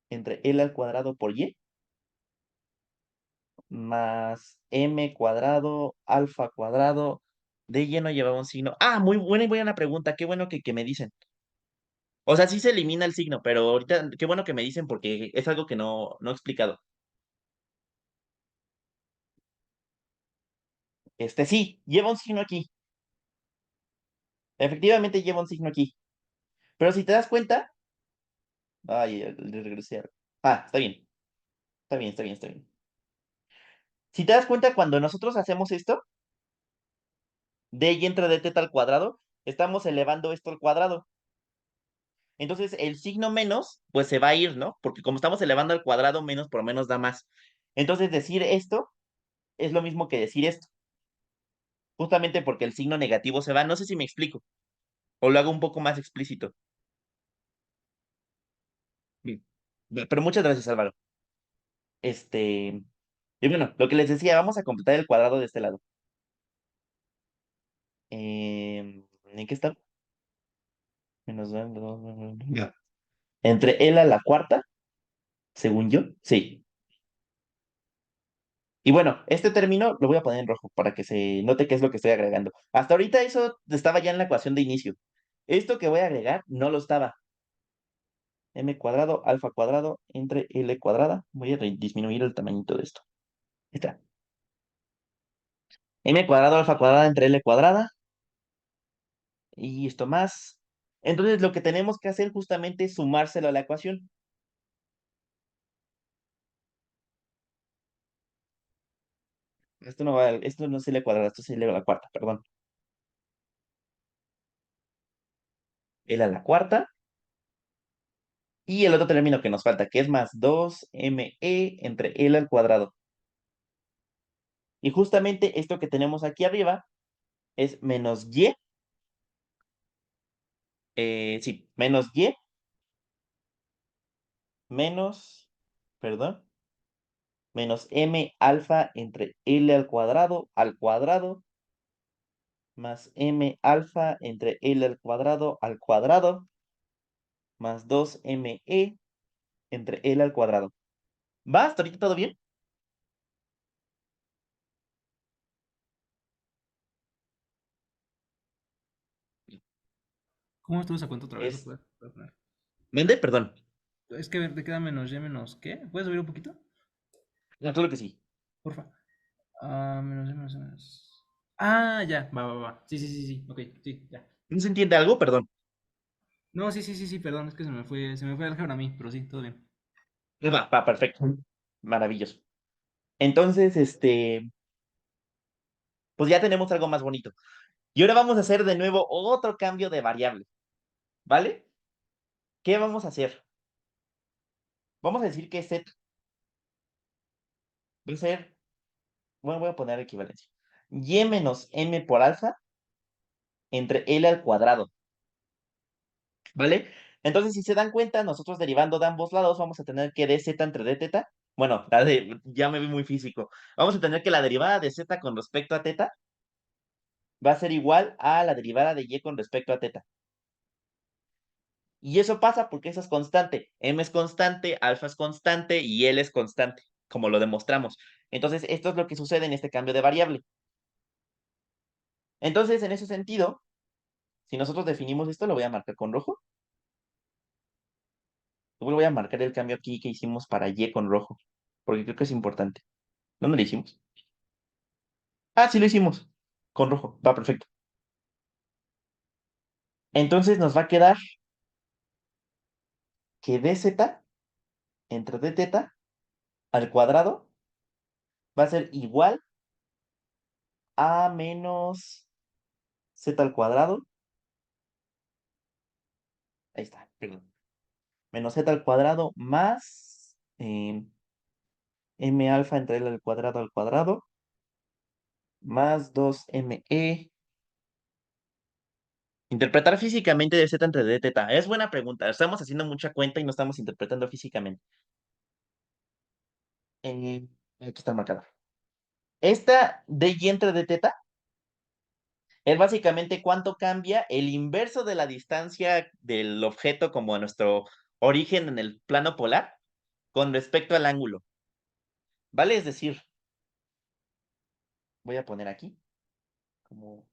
entre L al cuadrado por y, más m cuadrado, alfa cuadrado, de y no llevaba un signo. Ah, muy buena y buena pregunta, qué bueno que me dicen. O sea, sí se elimina el signo, pero ahorita, qué bueno que me dicen porque es algo que no he explicado. Sí, lleva un signo aquí. Efectivamente lleva un signo aquí. Pero si te das cuenta, ay, le regresé. Ah, está bien, está bien, está bien, está bien. Si te das cuenta, cuando nosotros hacemos esto, de y entra de teta al cuadrado, estamos elevando esto al cuadrado. Entonces, el signo menos, pues se va a ir, ¿no? Porque como estamos elevando al cuadrado, menos por menos da más. Entonces, decir esto es lo mismo que decir esto. Justamente porque el signo negativo se va. No sé si me explico. O lo hago un poco más explícito. Bien. Pero muchas gracias, Álvaro. Y bueno, lo que les decía, vamos a completar el cuadrado de este lado. ¿En qué está? Menos ya. Entre L a la cuarta, según yo. Sí. Y bueno, este término lo voy a poner en rojo para que se note qué es lo que estoy agregando. Hasta ahorita eso estaba ya en la ecuación de inicio. Esto que voy a agregar no lo estaba. M cuadrado, alfa cuadrado, entre L cuadrada. Voy a disminuir el tamañito de esto. Ahí está. M cuadrado, alfa cuadrada, entre L cuadrada. Y esto más. Entonces lo que tenemos que hacer justamente es sumárselo a la ecuación. Esto no es L cuadrada, esto es L a la cuarta, perdón. L a la cuarta. Y el otro término que nos falta, que es más 2me entre L al cuadrado. Y justamente esto que tenemos aquí arriba es menos y, sí, menos y, menos, perdón, menos m alfa entre L al cuadrado, más m alfa entre L al cuadrado, más 2me entre L al cuadrado. ¿Va? ¿Hasta ahorita todo bien? ¿Cómo estuvo esa cuenta otra vez? ¿Lo Es... puedes poner? ¿Mende? Perdón. Es que te queda menos y menos. ¿Qué? ¿Puedes subir un poquito? No, claro que sí. Porfa. Ah, menos y menos y menos. Ah, ya. Va. Sí, sí, sí, sí. Ok, sí, ya. ¿No se entiende algo? Perdón. No, sí, sí, sí, sí, perdón. Es que se me fue el álgebra a mí, pero sí, todo bien. Va, perfecto. Maravilloso. Entonces, pues ya tenemos algo más bonito. Y ahora vamos a hacer de nuevo otro cambio de variable, ¿vale? ¿Qué vamos a hacer? Vamos a decir que z va a ser, bueno, voy a poner equivalencia. Y menos m por alfa entre L al cuadrado, ¿vale? Entonces, si se dan cuenta, nosotros derivando de ambos lados vamos a tener que dz entre d teta, bueno, ya me vi muy físico. Vamos a tener que la derivada de z con respecto a teta va a ser igual a la derivada de y con respecto a teta. Y eso pasa porque eso es constante. M es constante, alfa es constante y L es constante, como lo demostramos. Entonces, esto es lo que sucede en este cambio de variable. Entonces, en ese sentido, si nosotros definimos esto, lo voy a marcar con rojo. Luego voy a marcar el cambio aquí que hicimos para Y con rojo, porque creo que es importante. ¿Dónde lo hicimos? Ah, sí lo hicimos. Con rojo. Va, perfecto. Entonces nos va a quedar que dz entre d teta al cuadrado va a ser igual a menos z al cuadrado. Ahí está, perdón. Menos z al cuadrado más m alfa entre L al cuadrado más 2me. Interpretar físicamente de z entre d teta. Es buena pregunta. Estamos haciendo mucha cuenta y no estamos interpretando físicamente. Eh, Aquí está el marcador. Esta de y entre d teta es básicamente cuánto cambia el inverso de la distancia del objeto como nuestro origen en el plano polar con respecto al ángulo. ¿Vale? Es decir, voy a poner aquí como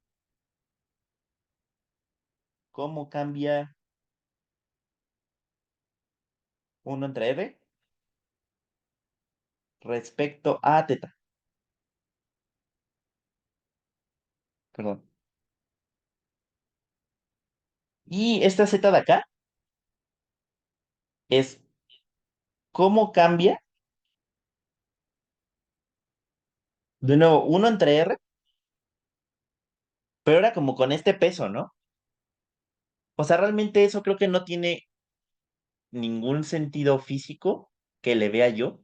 cómo cambia 1 entre r respecto a teta. Perdón. Y esta z de acá es cómo cambia, de nuevo, 1 entre r, pero ahora como con este peso, ¿no? O sea, realmente eso creo que no tiene ningún sentido físico que le vea yo.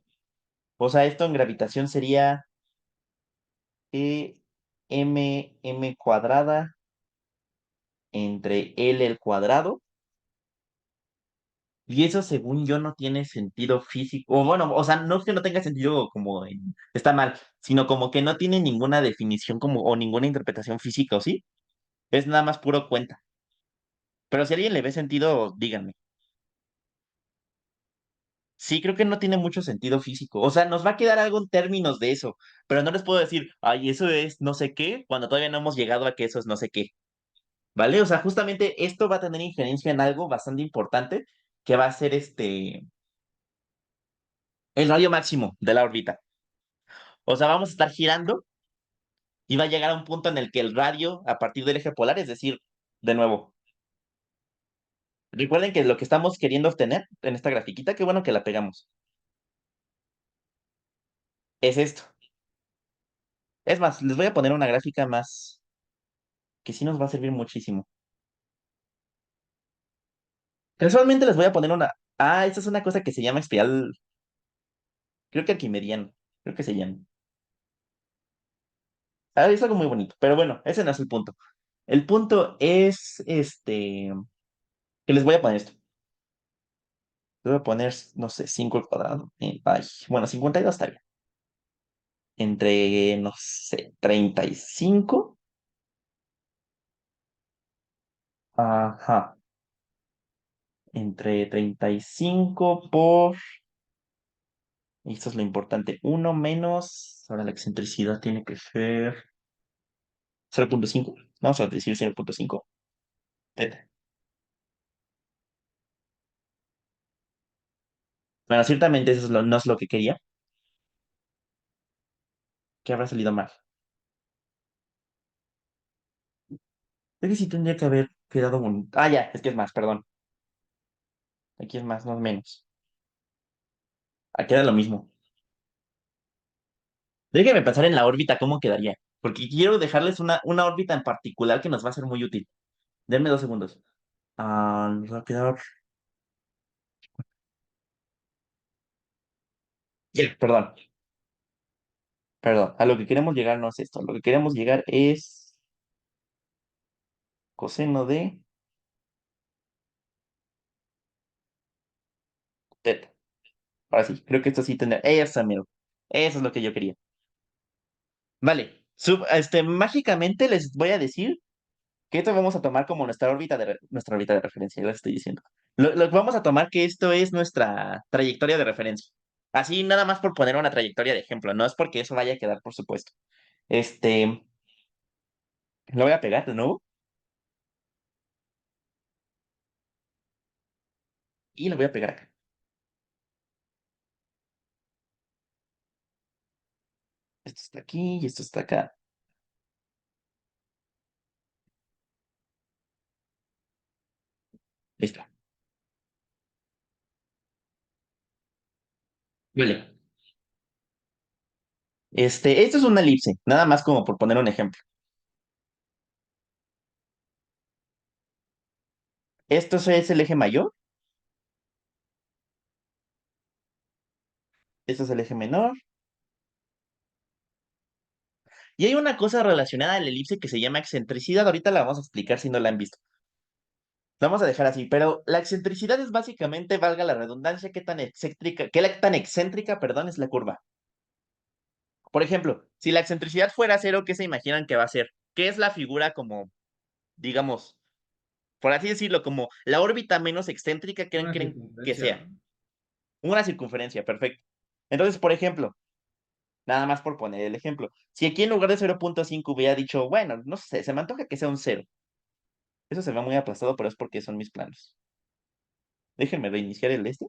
O sea, esto en gravitación sería m cuadrada entre L al cuadrado. Y eso, según yo, no tiene sentido físico. O bueno, o sea, no es que no tenga sentido como está mal, sino como que no tiene ninguna definición como o ninguna interpretación física, ¿o sí? Es nada más puro cuenta. Pero si a alguien le ve sentido, díganme. Sí, creo que no tiene mucho sentido físico. O sea, nos va a quedar algo en términos de eso, pero no les puedo decir, ay, eso es no sé qué, cuando todavía no hemos llegado a que eso es no sé qué. ¿Vale? O sea, justamente esto va a tener injerencia en algo bastante importante, que va a ser el radio máximo de la órbita. O sea, vamos a estar girando y va a llegar a un punto en el que el radio, a partir del eje polar, es decir, de nuevo, recuerden que lo que estamos queriendo obtener en esta grafiquita, qué bueno que la pegamos, es esto. Es más, les voy a poner una gráfica más que sí nos va a servir muchísimo. Casualmente les voy a poner una. Ah, esta es una cosa que se llama espiral. Creo que arquimediano. Creo que se llama. Ah, es algo muy bonito. Pero bueno, ese no es el punto. El punto es que les voy a poner esto. Voy a poner, no sé, 5 al cuadrado. Ay, bueno, 52 está bien. Entre, no sé, 35. Ajá. Entre 35 por... Y esto es lo importante. Uno menos... Ahora la excentricidad tiene que ser 0.5. Vamos a decir 0.5. Teta. Bueno, ciertamente eso es no es lo que quería. ¿Qué habrá salido mal? Es que sí tendría que haber quedado bonito. Ah, ya, es que es más, perdón. Aquí es más, no es menos. Aquí era lo mismo. Déjenme pensar en la órbita, cómo quedaría. Porque quiero dejarles una órbita en particular que nos va a ser muy útil. Denme 2 segundos. Nos va a quedar. Ya, perdón, perdón. A lo que queremos llegar no es esto. Lo que queremos llegar es coseno de teta. Ahora sí, creo que esto sí tendrá. Esa, mero. Eso es lo que yo quería. Vale. Mágicamente les voy a decir que esto vamos a tomar como nuestra órbita de referencia, ya les estoy diciendo. Lo que vamos a tomar que esto es nuestra trayectoria de referencia. Así nada más por poner una trayectoria de ejemplo, no es porque eso vaya a quedar, por supuesto. Este, lo voy a pegar de nuevo y lo voy a pegar acá. Esto está aquí y esto está acá. Listo. Vale. Esto es una elipse, nada más como por poner un ejemplo. Esto es el eje mayor, esto es el eje menor. Y hay una cosa relacionada a la elipse que se llama excentricidad. Ahorita la vamos a explicar si no la han visto. La vamos a dejar así, pero la excentricidad es básicamente, valga la redundancia, tan excéntrica, perdón, es la curva. Por ejemplo, si la excentricidad fuera cero, ¿qué se imaginan que va a ser? ¿Qué es la figura como, digamos, por así decirlo, como la órbita menos excéntrica Una creen que circunferencia, sea? ¿no? Una circunferencia, perfecto. Entonces, por ejemplo, nada más por poner el ejemplo, si aquí en lugar de 0.5 hubiera dicho, bueno, no sé, se me antoja que sea un cero. Eso se ve muy aplastado, pero es porque son mis planos. Déjenme reiniciar el este.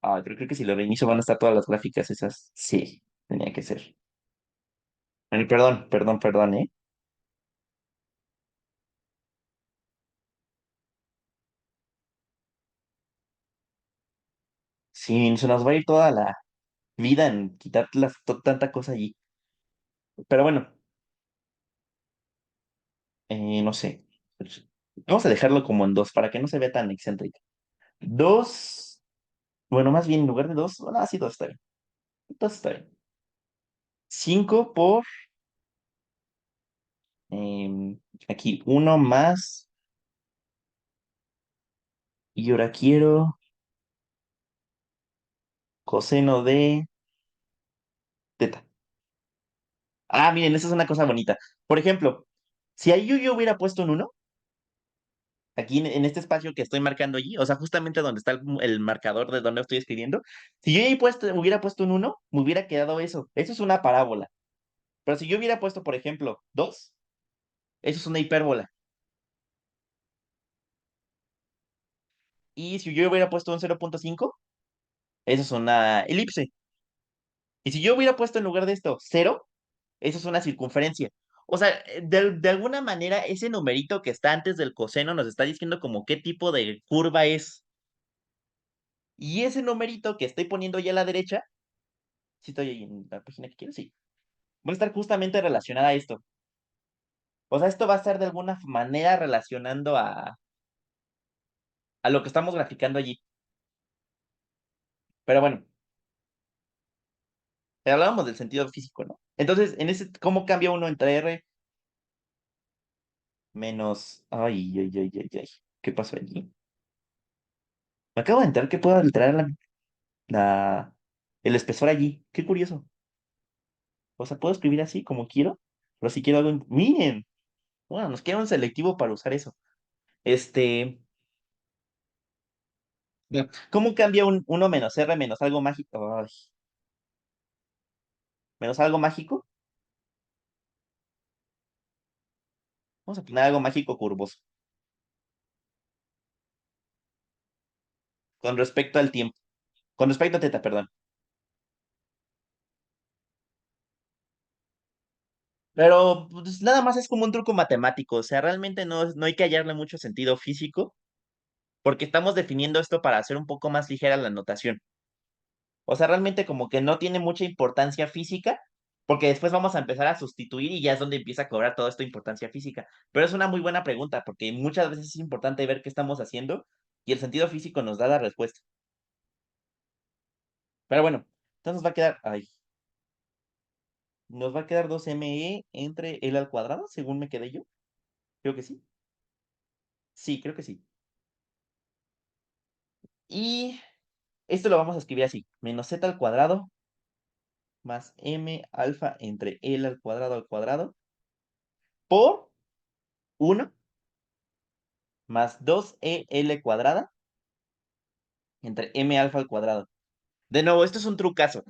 Ah, pero creo que si lo reinicio van a estar todas las gráficas esas. Sí, tenía que ser. Bueno, perdón, perdón, perdón, ¿eh? Sí, se nos va a ir toda la vida en quitar tanta cosa allí. Pero bueno, no sé. Vamos a dejarlo como en dos para que no se vea tan excéntrico. Dos, bueno, más bien en lugar de dos, bueno, así dos está bien. Dos está bien. 5 por, aquí, uno más, y ahora quiero coseno de teta. Ah, miren, esa es una cosa bonita. Por ejemplo, si ahí yo hubiera puesto un uno aquí en este espacio que estoy marcando allí, o sea, justamente donde está el marcador de donde estoy escribiendo, si yo ahí hubiera puesto un uno me hubiera quedado eso. Eso es una parábola. Pero si yo hubiera puesto, por ejemplo, 2 eso es una hipérbola. Y si yo hubiera puesto un 0.5 eso es una elipse. Y si yo hubiera puesto en lugar de esto 0 eso es una circunferencia. O sea, de alguna manera, ese numerito que está antes del coseno nos está diciendo como qué tipo de curva es. Y ese numerito que estoy poniendo ya a la derecha, si estoy ahí en la página que quiero, sí, va a estar justamente relacionada a esto. O sea, esto va a estar de alguna manera relacionando a lo que estamos graficando allí. Pero bueno, hablábamos del sentido físico, ¿no? Entonces, ¿cómo cambia uno entre R menos... Ay, ay, ay, ay, ay. ¿Qué pasó allí? Me acabo de enterar que puedo alterar la, el espesor allí. Qué curioso. O sea, puedo escribir así como quiero, pero si quiero algo. Miren, bueno, nos queda un selectivo para usar eso. Este. ¿Cómo cambia un 1 menos R menos algo mágico? Ay, menos algo mágico. Vamos a poner algo mágico curvoso. Con respecto al tiempo. Con respecto a teta, perdón. Pero pues, nada más es como un truco matemático. O sea, realmente no hay que hallarle mucho sentido físico. Porque estamos definiendo esto para hacer un poco más ligera la notación. O sea, realmente como que no tiene mucha importancia física, porque después vamos a empezar a sustituir y ya es donde empieza a cobrar toda esta importancia física. Pero es una muy buena pregunta, porque muchas veces es importante ver qué estamos haciendo y el sentido físico nos da la respuesta. Pero bueno, entonces nos va a quedar, ay, nos va a quedar 2ME entre L al cuadrado, según me quedé yo. Creo que sí. Sí, creo que sí. Y esto lo vamos a escribir así, menos Z al cuadrado más M alfa entre L al cuadrado por 1 más 2EL cuadrada entre M alfa al cuadrado. De nuevo, esto es un trucazo.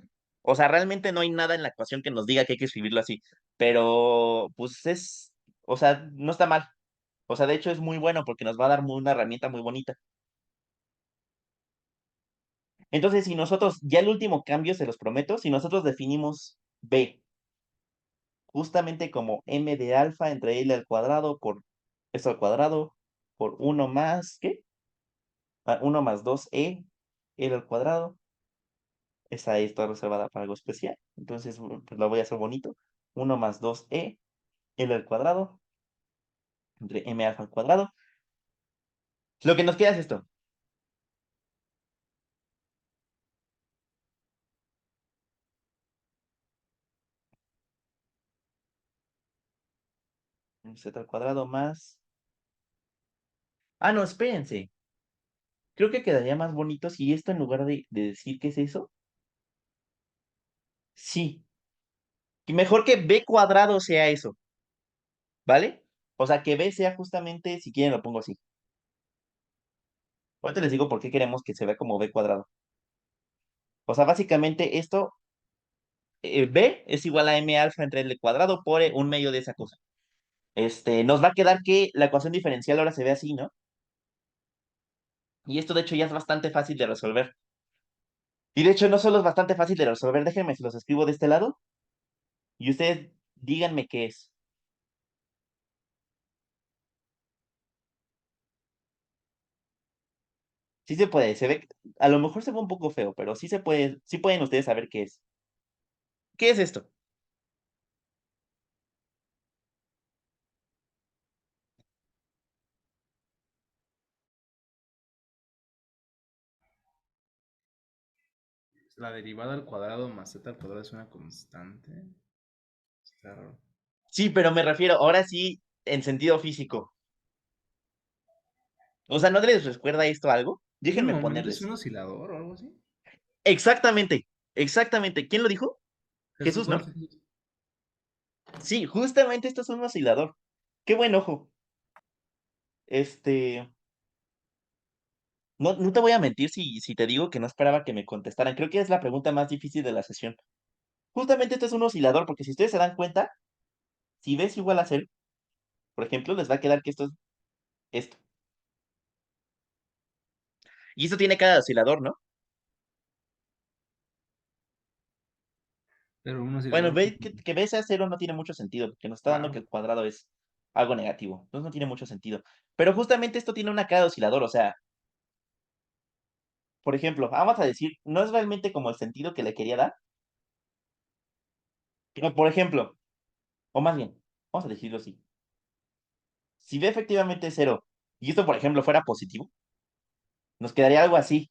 O sea, realmente no hay nada en la ecuación que nos diga que hay que escribirlo así. Pero, pues o sea, no está mal. O sea, de hecho es muy bueno porque nos va a dar una herramienta muy bonita. Entonces, si nosotros, ya el último cambio se los prometo, si nosotros definimos B justamente como M de alfa entre L al cuadrado por esto al cuadrado por 1 más, ¿qué? 1 más 2E L al cuadrado. Esa está reservada para algo especial. Entonces, pues la voy a hacer bonito. 1 más 2E L al cuadrado entre M alfa al cuadrado. Lo que nos queda es esto. Z al cuadrado más. Ah, no, espérense. Creo que quedaría más bonito si esto en lugar de decir qué es eso. Sí. Y mejor que B cuadrado sea eso. ¿Vale? O sea, que B sea justamente, si quieren lo pongo así. Ahorita les digo por qué queremos que se vea como B cuadrado. O sea, básicamente esto, B es igual a M alfa entre L cuadrado por un medio de esa cosa. Nos va a quedar que la ecuación diferencial ahora se ve así, ¿no? Y esto de hecho ya es bastante fácil de resolver. Y de hecho no solo es bastante fácil de resolver, déjenme si los escribo de este lado y ustedes díganme qué es. Sí se puede, se ve, a lo mejor se ve un poco feo, pero sí se puede, sí pueden ustedes saber qué es. ¿Qué es esto? La derivada al cuadrado más z al cuadrado es una constante. Está raro. Sí, pero me refiero, ahora sí, en sentido físico. O sea, ¿no les recuerda esto a algo? En un Déjenme momento es ponerles. un oscilador o algo así. Exactamente, exactamente. ¿Quién lo dijo? Jesús, Jesús, ¿no? ¿no? Sí, justamente esto es un oscilador. Qué buen ojo. Este, no te voy a mentir si te digo que no esperaba que me contestaran. Creo que es la pregunta más difícil de la sesión. Justamente esto es un oscilador, porque si ustedes se dan cuenta, si B es igual a cero, por ejemplo, les va a quedar que esto es esto. Y esto tiene cara de oscilador, ¿no? Pero un Bueno, oscilador. que B sea cero no tiene mucho sentido, porque nos está dando que Claro. el cuadrado es algo negativo. Entonces no tiene mucho sentido. Pero justamente esto tiene una cara de oscilador, o sea, por ejemplo, vamos a decir, no es realmente como el sentido que le quería dar, pero por ejemplo, o más bien, vamos a decirlo así. Si B efectivamente es cero, y esto, por ejemplo, fuera positivo, nos quedaría algo así.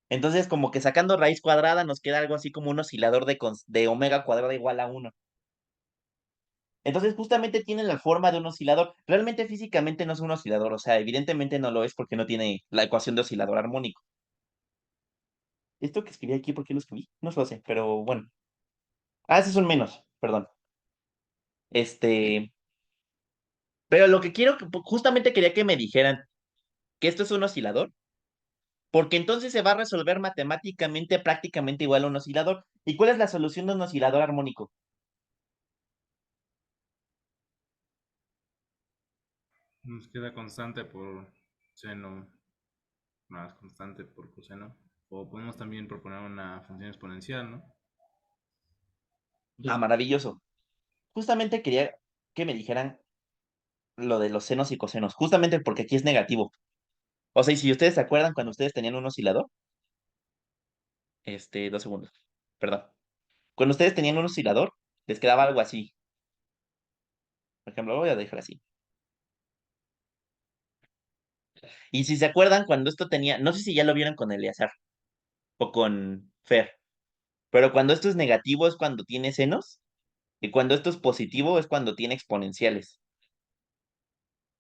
Entonces, como que sacando raíz cuadrada, nos queda algo así como un oscilador de omega cuadrada igual a uno. Entonces, justamente tiene la forma de un oscilador. Realmente físicamente no es un oscilador, o sea, evidentemente no lo es porque no tiene la ecuación de oscilador armónico. Esto que escribí aquí, ¿por qué lo escribí? No lo sé, pero bueno. Ah, ese es un menos, perdón. Este, pero lo que quiero, justamente quería que me dijeran que esto es un oscilador, porque entonces se va a resolver matemáticamente prácticamente igual a un oscilador. ¿Y cuál es la solución de un oscilador armónico? Nos queda constante por seno más constante por coseno. O podemos también proponer una función exponencial, ¿no? Ah, maravilloso. Justamente quería que me dijeran lo de los senos y cosenos, justamente porque aquí es negativo. O sea, y si ustedes se acuerdan cuando ustedes tenían un oscilador, 2 segundos, perdón. Cuando ustedes tenían un oscilador, les quedaba algo así. Por ejemplo, lo voy a dejar así. Y si se acuerdan, cuando esto tenía, no sé si ya lo vieron con Eleazar o con Fer, pero cuando esto es negativo es cuando tiene senos y cuando esto es positivo es cuando tiene exponenciales.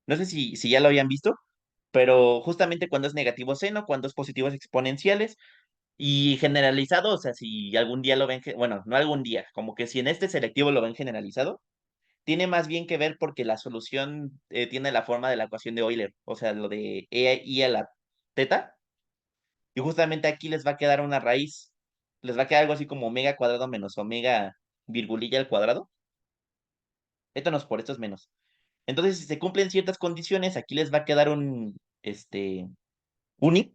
No sé si ya lo habían visto, pero justamente cuando es negativo seno, cuando es positivo es exponenciales y generalizado, o sea, si algún día lo ven, bueno, no algún día, como que si en este selectivo lo ven generalizado, tiene más bien que ver porque la solución tiene la forma de la ecuación de Euler, o sea, lo de i a la teta, y justamente aquí les va a quedar una raíz, les va a quedar algo así como omega cuadrado menos omega virgulilla al cuadrado. Esto no es por esto es menos. Entonces, si se cumplen ciertas condiciones, aquí les va a quedar un i,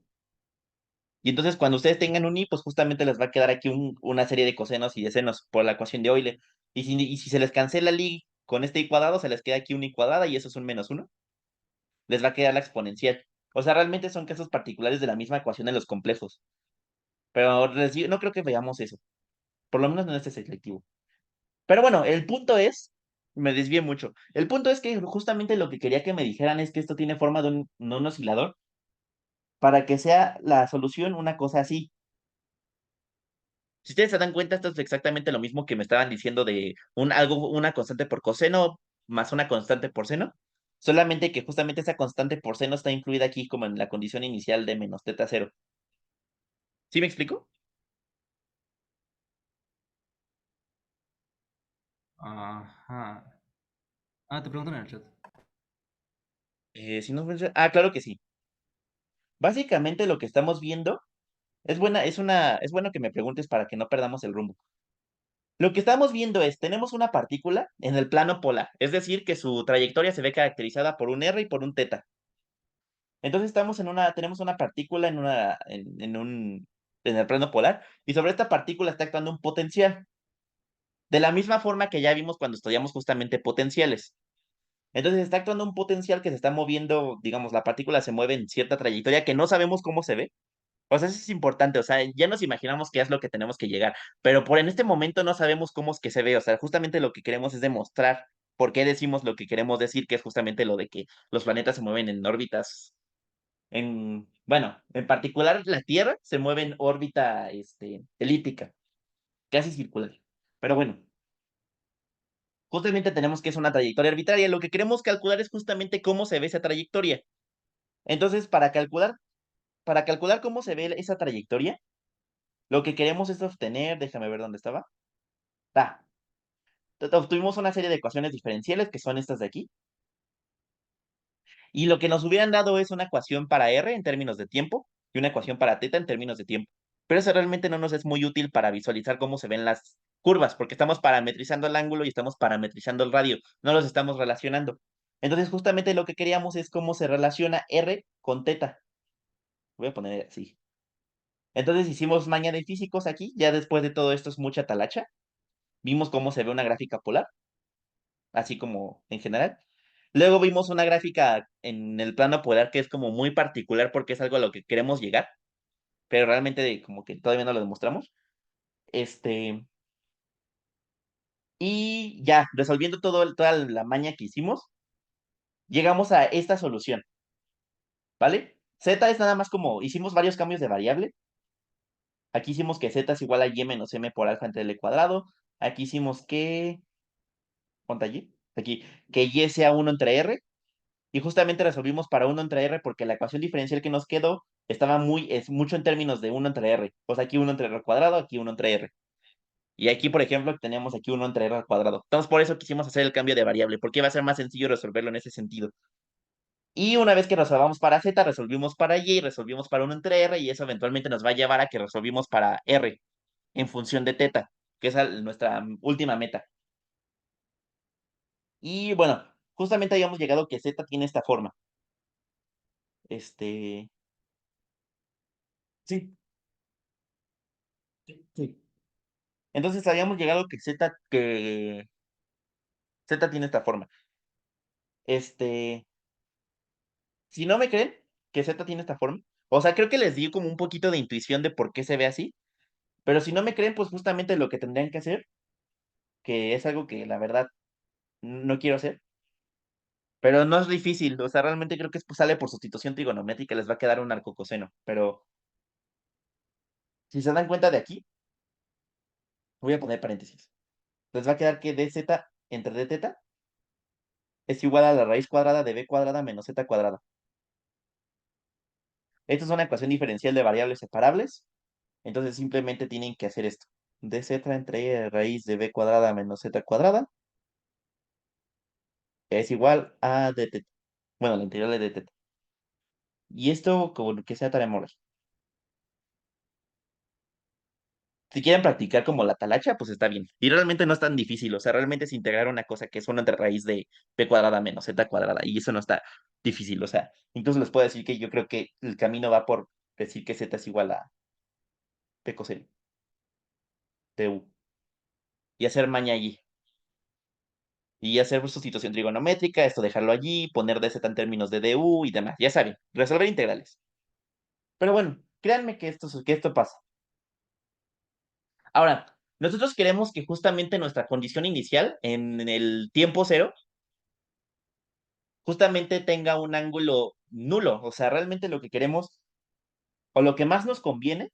y entonces cuando ustedes tengan un i, pues justamente les va a quedar aquí una serie de cosenos y de senos por la ecuación de Euler. Y si se les cancela el i con este i cuadrado, se les queda aquí un i cuadrada y eso es un menos uno. Les va a quedar la exponencial. O sea, realmente son casos particulares de la misma ecuación de los complejos. Pero no creo que veamos eso. Por lo menos no en este selectivo. Pero bueno, el punto es, me desvié mucho. El punto es que justamente lo que quería que me dijeran es que esto tiene forma de un oscilador para que sea la solución una cosa así. Si ustedes se dan cuenta, esto es exactamente lo mismo que me estaban diciendo de una constante por coseno más una constante por seno. Solamente que justamente esa constante por seno está incluida aquí como en la condición inicial de menos teta cero. ¿Sí me explico? Ajá. Ah, te preguntan en el chat. Si no, claro que sí. Básicamente lo que estamos viendo es bueno que me preguntes para que no perdamos el rumbo. Lo que estamos viendo es, tenemos una partícula en el plano polar, es decir, que su trayectoria se ve caracterizada por un R y por un teta. Entonces tenemos una partícula en el plano polar, y sobre esta partícula está actuando un potencial, de la misma forma que ya vimos cuando estudiamos justamente potenciales. Entonces está actuando un potencial que se está moviendo, digamos, la partícula se mueve en cierta trayectoria que no sabemos cómo se ve. O sea, eso es importante, o sea, ya nos imaginamos qué es lo que tenemos que llegar, pero por en este momento no sabemos cómo es que se ve, o sea, justamente lo que queremos es demostrar por qué decimos lo que queremos decir, que es justamente lo de que los planetas se mueven en órbitas, bueno, en particular la Tierra se mueve en órbita, elíptica, casi circular. Pero bueno, justamente tenemos que es una trayectoria arbitraria, lo que queremos calcular es justamente cómo se ve esa trayectoria. Entonces, para calcular cómo se ve esa trayectoria, lo que queremos es obtener, déjame ver dónde estaba. Ah, obtuvimos una serie de ecuaciones diferenciales que son estas de aquí. Y lo que nos hubieran dado es una ecuación para R en términos de tiempo y una ecuación para teta en términos de tiempo. Pero eso realmente no nos es muy útil para visualizar cómo se ven las curvas, porque estamos parametrizando el ángulo y estamos parametrizando el radio, no los estamos relacionando. Entonces, justamente lo que queríamos es cómo se relaciona R con teta. Voy a poner así. Entonces hicimos maña de físicos aquí, ya después de todo esto es mucha talacha. Vimos cómo se ve una gráfica polar, así como en general. Luego vimos una gráfica en el plano polar que es como muy particular porque es algo a lo que queremos llegar, pero realmente como que todavía no lo demostramos. Este, y ya, resolviendo toda la maña que hicimos, llegamos a esta solución, ¿vale? Z es nada más como, hicimos varios cambios de variable. Aquí hicimos que z es igual a y menos m por alfa entre l cuadrado. Aquí hicimos que, ¿cuánto allí? aquí, que y sea 1 entre r, y justamente resolvimos para 1 entre r porque la ecuación diferencial que nos quedó estaba es mucho en términos de 1 entre r. Pues aquí 1 entre r al cuadrado, aquí 1 entre r. Y aquí, por ejemplo, tenemos aquí 1 entre r al cuadrado. Entonces, por eso quisimos hacer el cambio de variable, porque iba a ser más sencillo resolverlo en ese sentido. Y una vez que resolvamos para z, resolvimos para y, resolvimos para 1 entre r, y eso eventualmente nos va a llevar a que resolvimos para r en función de teta, que es nuestra última meta. Y bueno, justamente habíamos llegado que z tiene esta forma. Sí, sí. Entonces habíamos llegado que z tiene esta forma. Si no me creen que z tiene esta forma, o sea, creo que les di como un poquito de intuición de por qué se ve así, pero si no me creen, pues justamente lo que tendrían que hacer, que es algo que la verdad no quiero hacer, pero no es difícil, o sea, realmente creo que pues, sale por sustitución trigonométrica, les va a quedar un arcocoseno, pero si se dan cuenta de aquí, voy a poner paréntesis, les va a quedar que dz entre d teta es igual a la raíz cuadrada de b cuadrada menos z cuadrada. Esta es una ecuación diferencial de variables separables, entonces simplemente tienen que hacer esto. Dz entre raíz de b cuadrada menos z cuadrada es igual a d teta. Bueno, la integral de d teta. Y esto, como que sea tarea moral. Si quieren practicar como la talacha, pues está bien. Y realmente no es tan difícil, o sea, realmente es integrar una cosa que es 1 entre raíz de b cuadrada menos z cuadrada, y eso no está difícil, o sea, incluso les puedo decir que yo creo que el camino va por decir que z es igual a p coseno de u, y hacer maña allí, y hacer sustitución trigonométrica, esto dejarlo allí, poner dz en términos de du y demás, ya saben, resolver integrales. Pero bueno, créanme que esto pasa. Ahora, nosotros queremos que justamente nuestra condición inicial en el tiempo cero justamente tenga un ángulo nulo. O sea, realmente lo que queremos o lo que más nos conviene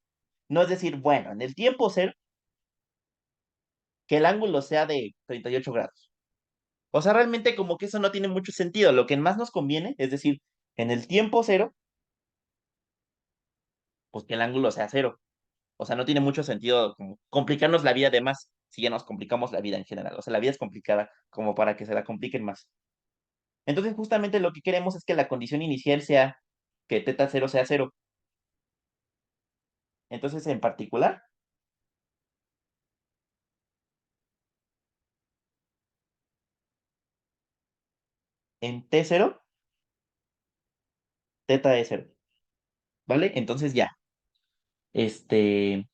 no es decir, bueno, en el tiempo cero, que el ángulo sea de 38 grados. O sea, realmente como que eso no tiene mucho sentido. Lo que más nos conviene es decir, en el tiempo cero, pues que el ángulo sea cero. O sea, no tiene mucho sentido como complicarnos la vida de más si ya nos complicamos la vida en general. O sea, la vida es complicada como para que se la compliquen más. Entonces, justamente lo que queremos es que la condición inicial sea que teta cero sea cero. Entonces, en particular, en t cero teta es cero. ¿Vale? Entonces ya. Este.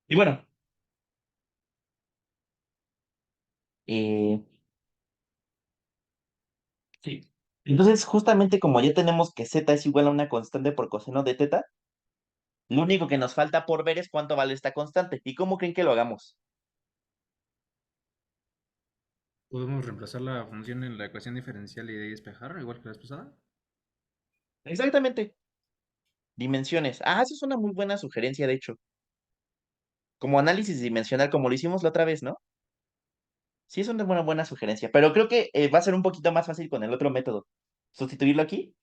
Y bueno. eh, sí. Entonces, justamente como ya tenemos que z es igual a una constante por coseno de teta, lo único que nos falta por ver es cuánto vale esta constante. ¿Y cómo creen que lo hagamos? ¿Podemos reemplazar la función en la ecuación diferencial y de ahí despejar, igual que la vez pasada? Exactamente. Dimensiones. Ah, esa es una muy buena sugerencia, de hecho. Como análisis dimensional, como lo hicimos la otra vez, ¿no? Sí, es una buena sugerencia, pero creo que va a ser un poquito más fácil con el otro método. Sustituirlo aquí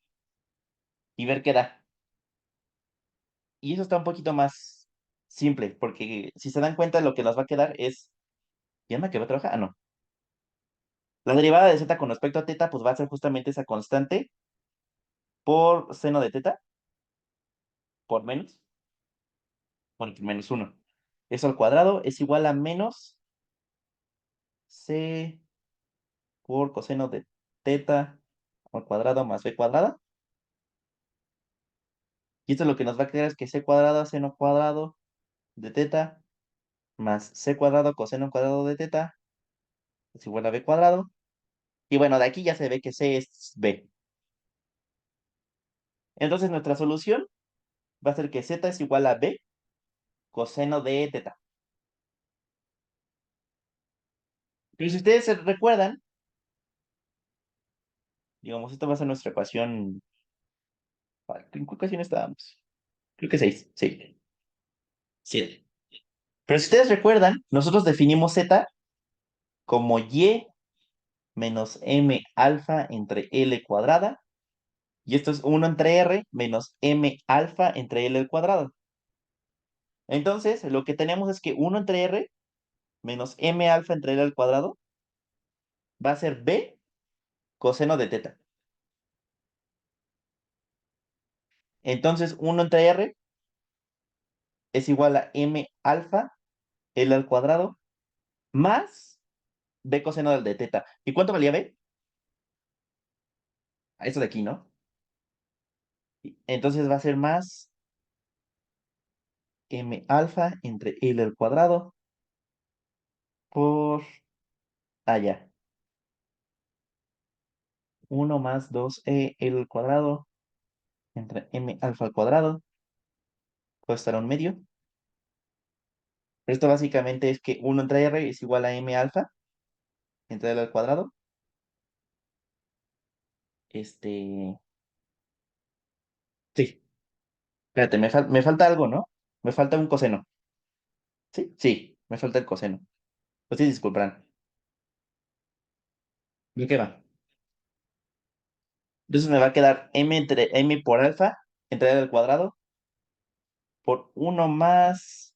y ver qué da. Y eso está un poquito más simple, porque si se dan cuenta, lo que nos va a quedar es. ¿Ya me quedó trabajar? Ah, no. La derivada de z con respecto a teta, pues va a ser justamente esa constante por seno de teta, por menos, bueno, por menos 1. Eso al cuadrado es igual a menos c por coseno de teta al cuadrado más b cuadrada. Y esto lo que nos va a quedar es que c cuadrado seno cuadrado de teta más c cuadrado coseno cuadrado de teta es igual a b cuadrado. Y bueno, de aquí ya se ve que c es b. Entonces nuestra solución va a ser que z es igual a b coseno de teta. Pero si ustedes se recuerdan, digamos, esta va a ser nuestra ecuación. ¿En qué ecuación estábamos? Creo que 6, sí. 7. Pero si ustedes recuerdan, nosotros definimos z como y menos m alfa entre L cuadrada. Y esto es 1 entre R menos m alfa entre L al cuadrado. Entonces, lo que tenemos es que 1 entre R menos m alfa entre L al cuadrado va a ser B coseno de teta. Entonces, 1 entre R es igual a m alfa L al cuadrado más B coseno de teta. ¿Y cuánto valía B? Esto de aquí, ¿no? Entonces va a ser más m alfa entre L al cuadrado por allá. 1 más 2e L al cuadrado entre m alfa al cuadrado. Puede estar a un medio. Esto básicamente es que 1 entre R es igual a m alfa entre L al cuadrado. Sí. Espérate, me falta algo, ¿no? Me falta un coseno. ¿Sí? Sí, me falta el coseno. Pues sí, disculparán. ¿Y qué va? Entonces me va a quedar m entre m por alfa entre L al cuadrado por 1 más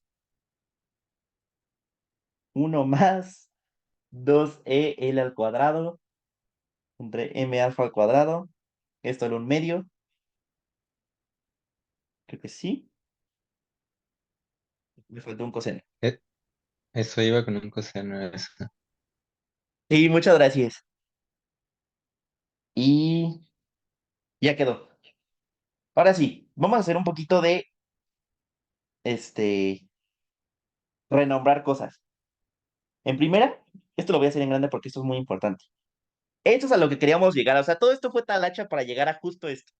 2e L al cuadrado entre m alfa al cuadrado. Esto en un medio. Creo que sí. Me faltó un coseno. E- Eso iba con un coseno. Eso. Sí, muchas gracias. Y ya quedó. Ahora sí, vamos a hacer un poquito de este renombrar cosas. En primera, esto lo voy a hacer en grande porque esto es muy importante. Esto es a lo que queríamos llegar. O sea, todo esto fue talacha para llegar a justo esto.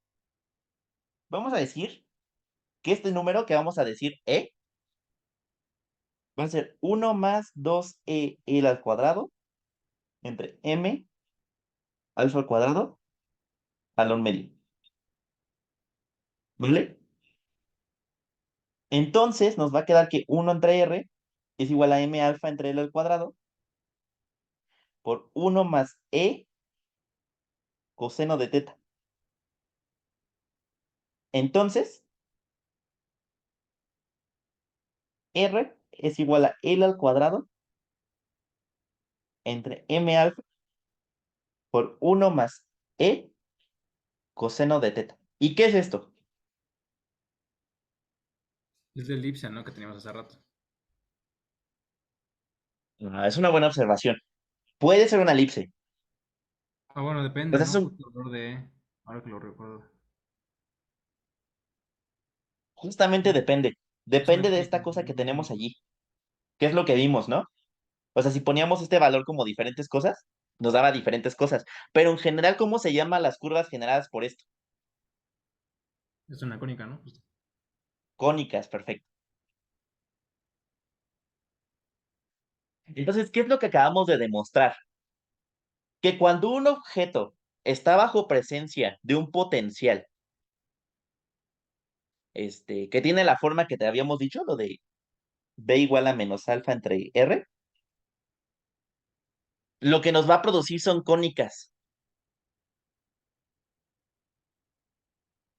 Vamos a decir que este número que vamos a decir va a ser 1 más 2e L al cuadrado entre m alfa al cuadrado al un medio. ¿Vale? Entonces nos va a quedar que 1 entre r es igual a m alfa entre L al cuadrado por 1 más coseno de teta. Entonces, r es igual a L al cuadrado entre m alfa por 1 más coseno de teta. ¿Y qué es esto? Es la elipse, ¿no? Que teníamos hace rato. Es una buena observación. Puede ser una elipse. Ah, bueno, O depende, sea, es ¿no? un- Justo el valor de... Ahora que lo recuerdo. justamente depende. Es una Depende de cónica, esta cosa que tenemos ¿no? allí. ¿Qué es lo que vimos, no? O sea, si poníamos este valor como diferentes cosas, nos daba diferentes cosas. Pero en general, ¿cómo se llaman las curvas generadas por esto? Es una cónica, ¿no? Justo. Cónicas, perfecto. Entonces, ¿qué es lo que acabamos de demostrar? Que cuando un objeto está bajo presencia de un potencial, que tiene la forma que te habíamos dicho, lo de B igual a menos alfa entre R, lo que nos va a producir son cónicas.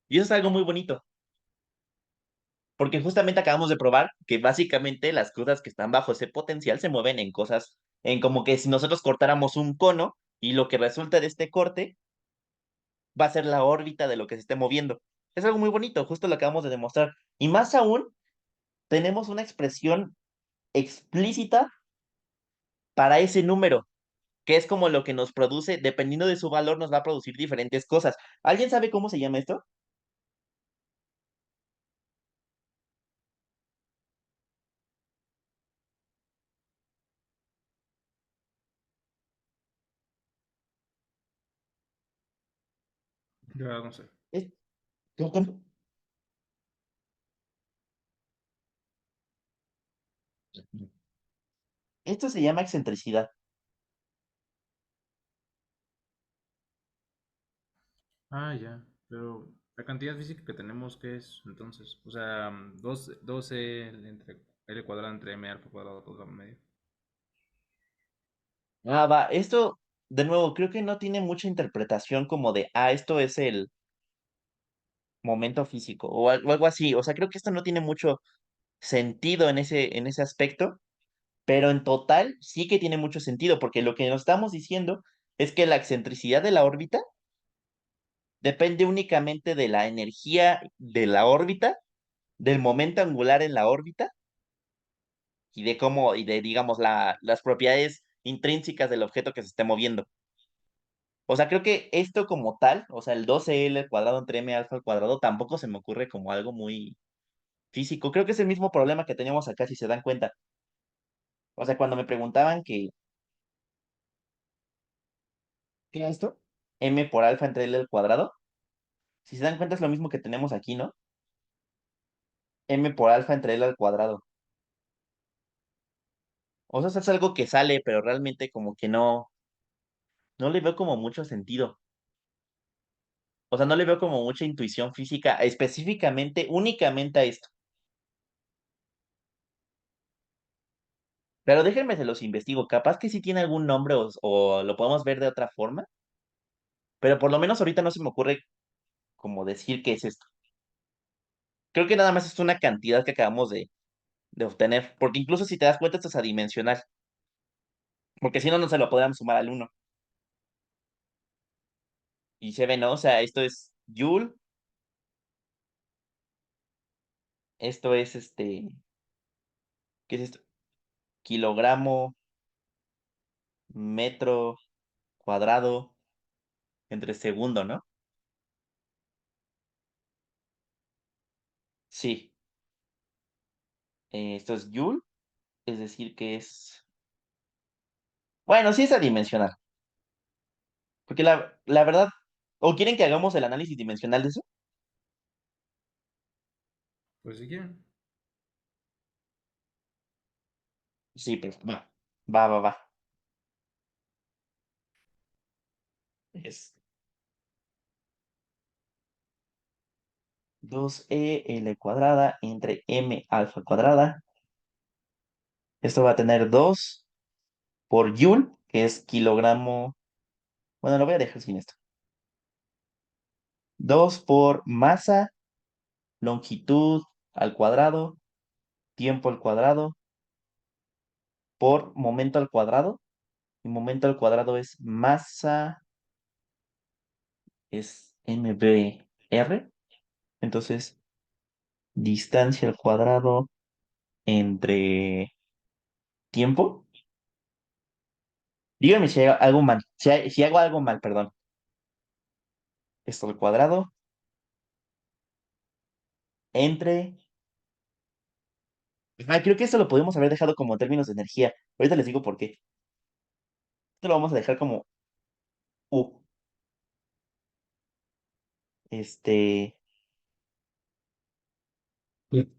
Y eso es algo muy bonito, porque justamente acabamos de probar que básicamente las cosas que están bajo ese potencial se mueven en cosas, en como que si nosotros cortáramos un cono y lo que resulta de este corte va a ser la órbita de lo que se esté moviendo. Es algo muy bonito, justo lo acabamos de demostrar. Y más aún, tenemos una expresión explícita para ese número, que es como lo que nos produce, dependiendo de su valor, nos va a producir diferentes cosas. ¿Alguien sabe cómo se llama esto? Yo no sé. Es- ¿cómo? Esto se llama excentricidad. Ah, ya. Pero la cantidad física que tenemos, ¿qué es entonces? O sea, 12 entre L cuadrado entre M alfa cuadrado todo al medio. Ah, va, esto, de nuevo, creo que no tiene mucha interpretación como de, esto es el momento físico o algo así. O sea, creo que esto no tiene mucho sentido en ese aspecto, pero en total sí que tiene mucho sentido, porque lo que nos estamos diciendo es que la excentricidad de la órbita depende únicamente de la energía de la órbita, del momento angular en la órbita y de cómo, y de, digamos, las propiedades intrínsecas del objeto que se esté moviendo. O sea, creo que esto como tal, o sea, el 12L al cuadrado entre M alfa al cuadrado, tampoco se me ocurre como algo muy físico. Creo que es el mismo problema que teníamos acá, si se dan cuenta. O sea, cuando me preguntaban ¿qué es esto? M por alfa entre L al cuadrado, si se dan cuenta es lo mismo que tenemos aquí, ¿no? M por alfa entre L al cuadrado. O sea, eso es algo que sale, pero realmente como que no le veo como mucho sentido. O sea, no le veo como mucha intuición física específicamente, únicamente a esto. Pero déjenme se los investigo. Capaz que sí tiene algún nombre o lo podemos ver de otra forma. Pero por lo menos ahorita no se me ocurre como decir qué es esto. Creo que nada más es una cantidad que acabamos de obtener. Porque incluso si te das cuenta, esto es adimensional. Porque si no, no se lo podrían sumar al uno. Y se ve, ¿no? O sea, esto es Joule. Esto es ¿qué es esto? Kilogramo, metro, cuadrado, entre segundo, ¿no? Sí. Esto es Joule. Es decir, que es. Bueno, sí es adimensional. Porque la verdad. ¿O quieren que hagamos el análisis dimensional de eso? Pues si quieren. Sí, pues va. Va. Es 2 L cuadrada entre M alfa cuadrada. Esto va a tener 2 por Joule, que es kilogramo. Bueno, lo voy a dejar sin esto. 2 por masa, longitud al cuadrado, tiempo al cuadrado, por momento al cuadrado. Y momento al cuadrado es masa, es mvr. Entonces, distancia al cuadrado entre tiempo. Dígame si hago algo mal. Si hago algo mal, perdón. Esto al cuadrado entre. Creo que esto lo podemos haber dejado como términos de energía. Ahorita les digo por qué. Esto lo vamos a dejar como U. Este. Sí.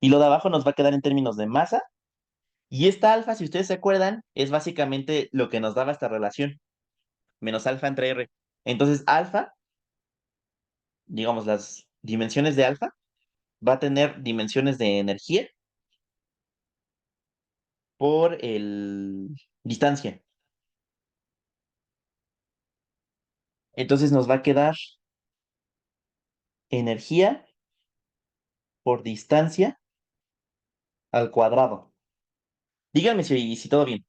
Y lo de abajo nos va a quedar en términos de masa. Y esta alfa, si ustedes se acuerdan, es básicamente lo que nos daba esta relación. Menos alfa entre R. Entonces, alfa, digamos, las dimensiones de alfa, va a tener dimensiones de energía por el distancia. Entonces nos va a quedar energía por distancia al cuadrado. Díganme si todo bien.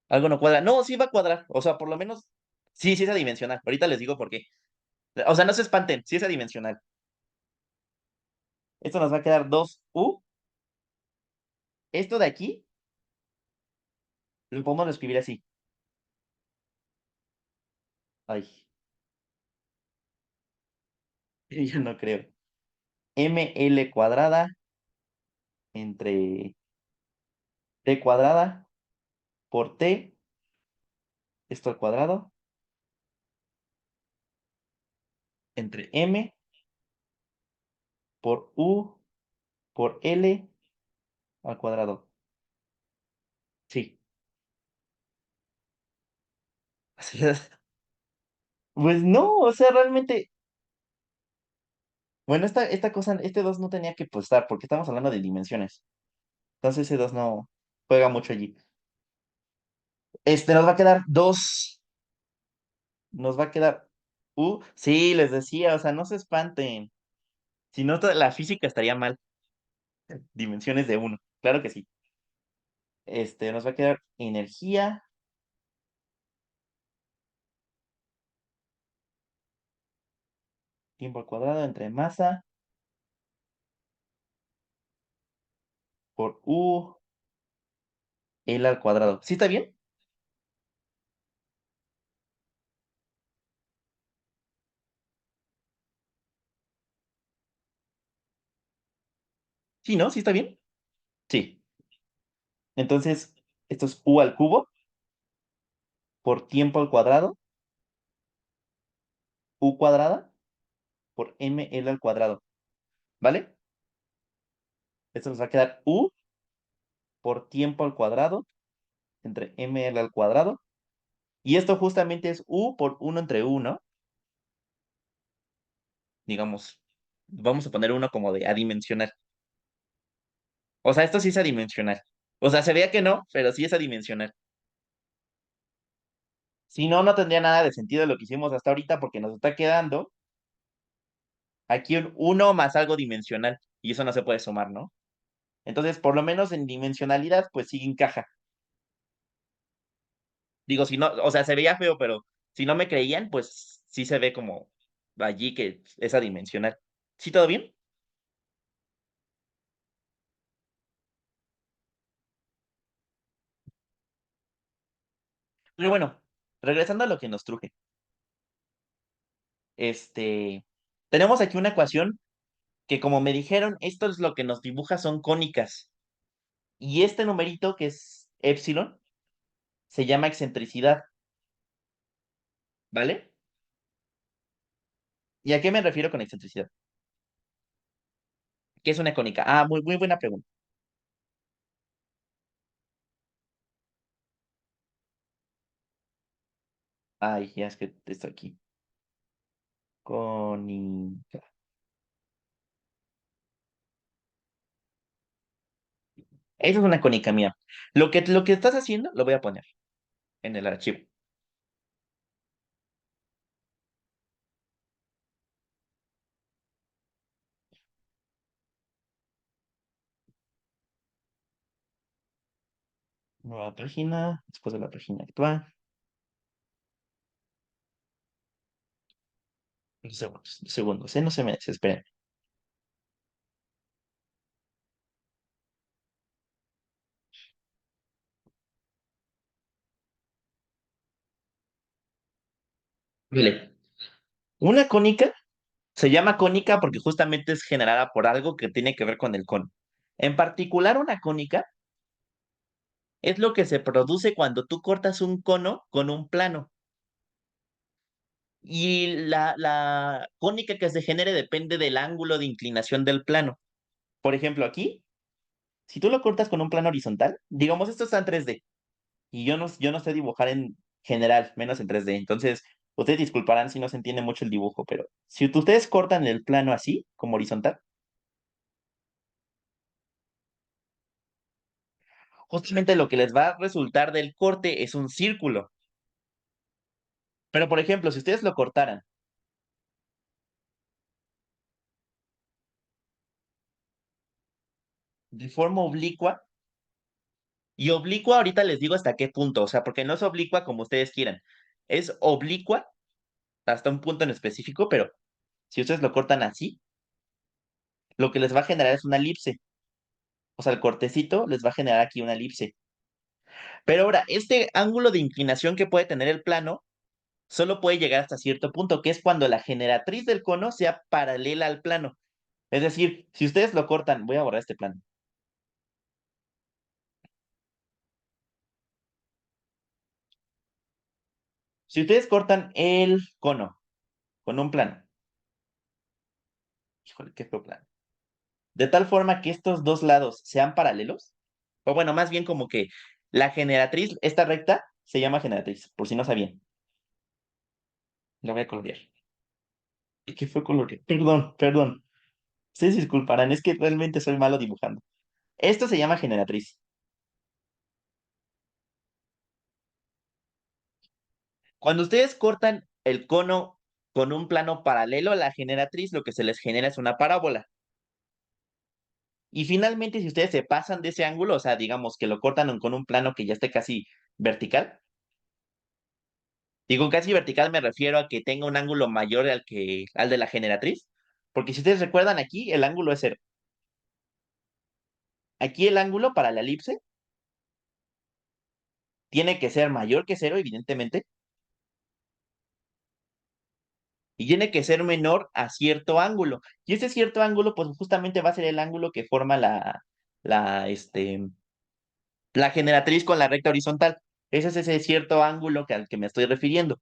Algo no cuadra. No, sí va a cuadrar. O sea, por lo menos, sí es adimensional. Ahorita les digo por qué. O sea, no se espanten, sí es adimensional. Esto nos va a quedar 2U. Esto de aquí lo podemos escribir así. Ay, yo no creo. ML cuadrada entre T cuadrada por T, esto al cuadrado, entre M por U por L al cuadrado. Sí. Así es. Pues no, o sea, realmente. Bueno, esta cosa, este 2 no tenía que pues, estar, porque estamos hablando de dimensiones. Entonces ese 2 no juega mucho allí. Nos va a quedar 2. Nos va a quedar U. Sí, les decía, o sea, no se espanten. Si no, toda la física estaría mal. Dimensiones de uno. Claro que sí. Nos va a quedar energía, tiempo al cuadrado entre masa por U, L al cuadrado. ¿Sí está bien? Sí, ¿no? ¿Sí está bien? Sí. Entonces, esto es U al cubo por tiempo al cuadrado, U cuadrada por ML al cuadrado. ¿Vale? Esto nos va a quedar U por tiempo al cuadrado entre ML al cuadrado. Y esto justamente es U por 1 entre U, ¿no? Digamos, vamos a poner uno como de adimensional. O sea, esto sí es adimensional. O sea, se veía que no, pero sí es adimensional. Si no, no tendría nada de sentido lo que hicimos hasta ahorita porque nos está quedando aquí un 1 más algo dimensional. Y eso no se puede sumar, ¿no? Entonces, por lo menos en dimensionalidad, pues sí encaja. Digo, si no, o sea, se veía feo, pero si no me creían, pues sí se ve como allí que es adimensional. ¿Sí todo bien? Pero bueno, regresando a lo que nos truje. Este, tenemos aquí una ecuación que como me dijeron, esto es lo que nos dibuja son cónicas. Y este numerito que es epsilon se llama excentricidad, ¿vale? ¿Y a qué me refiero con excentricidad? ¿Qué es una cónica? Ah, muy, muy buena pregunta. Ay, ya es que esto aquí. Cónica. Esa es una cónica mía. Lo que estás haciendo, lo voy a poner en el archivo. Nueva página, después de la página actual. Segundos, segundos, no se me desesperen. Vale. Una cónica se llama cónica porque justamente es generada por algo que tiene que ver con el cono. En particular, una cónica es lo que se produce cuando tú cortas un cono con un plano. Y la cónica que se genere depende del ángulo de inclinación del plano. Por ejemplo, aquí, si tú lo cortas con un plano horizontal, digamos, esto está en 3D y yo no sé dibujar en general, menos en 3D. Entonces, ustedes disculparán si no se entiende mucho el dibujo, pero si ustedes cortan el plano así, como horizontal, justamente lo que les va a resultar del corte es un círculo. Pero, por ejemplo, si ustedes lo cortaran de forma oblicua, y oblicua ahorita les digo hasta qué punto, o sea, porque no es oblicua como ustedes quieran, es oblicua hasta un punto en específico, pero si ustedes lo cortan así, lo que les va a generar es una elipse. O sea, el cortecito les va a generar aquí una elipse. Pero ahora, este ángulo de inclinación que puede tener el plano solo puede llegar hasta cierto punto, que es cuando la generatriz del cono sea paralela al plano. Es decir, si ustedes lo cortan, voy a borrar este plano. Si ustedes cortan el cono con un plano, híjole, qué feo plano, de tal forma que estos dos lados sean paralelos, o bueno, más bien como que la generatriz, esta recta, se llama generatriz, por si no sabían. La voy a colorear. ¿Y qué fue colorear? Perdón, perdón. Ustedes disculparán, es que realmente soy malo dibujando. Esto se llama generatriz. Cuando ustedes cortan el cono con un plano paralelo a la generatriz, lo que se les genera es una parábola. Y finalmente, si ustedes se pasan de ese ángulo, o sea, digamos que lo cortan con un plano que ya esté casi vertical, digo casi vertical me refiero a que tenga un ángulo mayor al de la generatriz, porque si ustedes recuerdan aquí, el ángulo es 0. Aquí el ángulo para la elipse tiene que ser mayor que 0, evidentemente, y tiene que ser menor a cierto ángulo. Y ese cierto ángulo, pues justamente va a ser el ángulo que forma la generatriz con la recta horizontal. Ese es ese cierto ángulo al que me estoy refiriendo.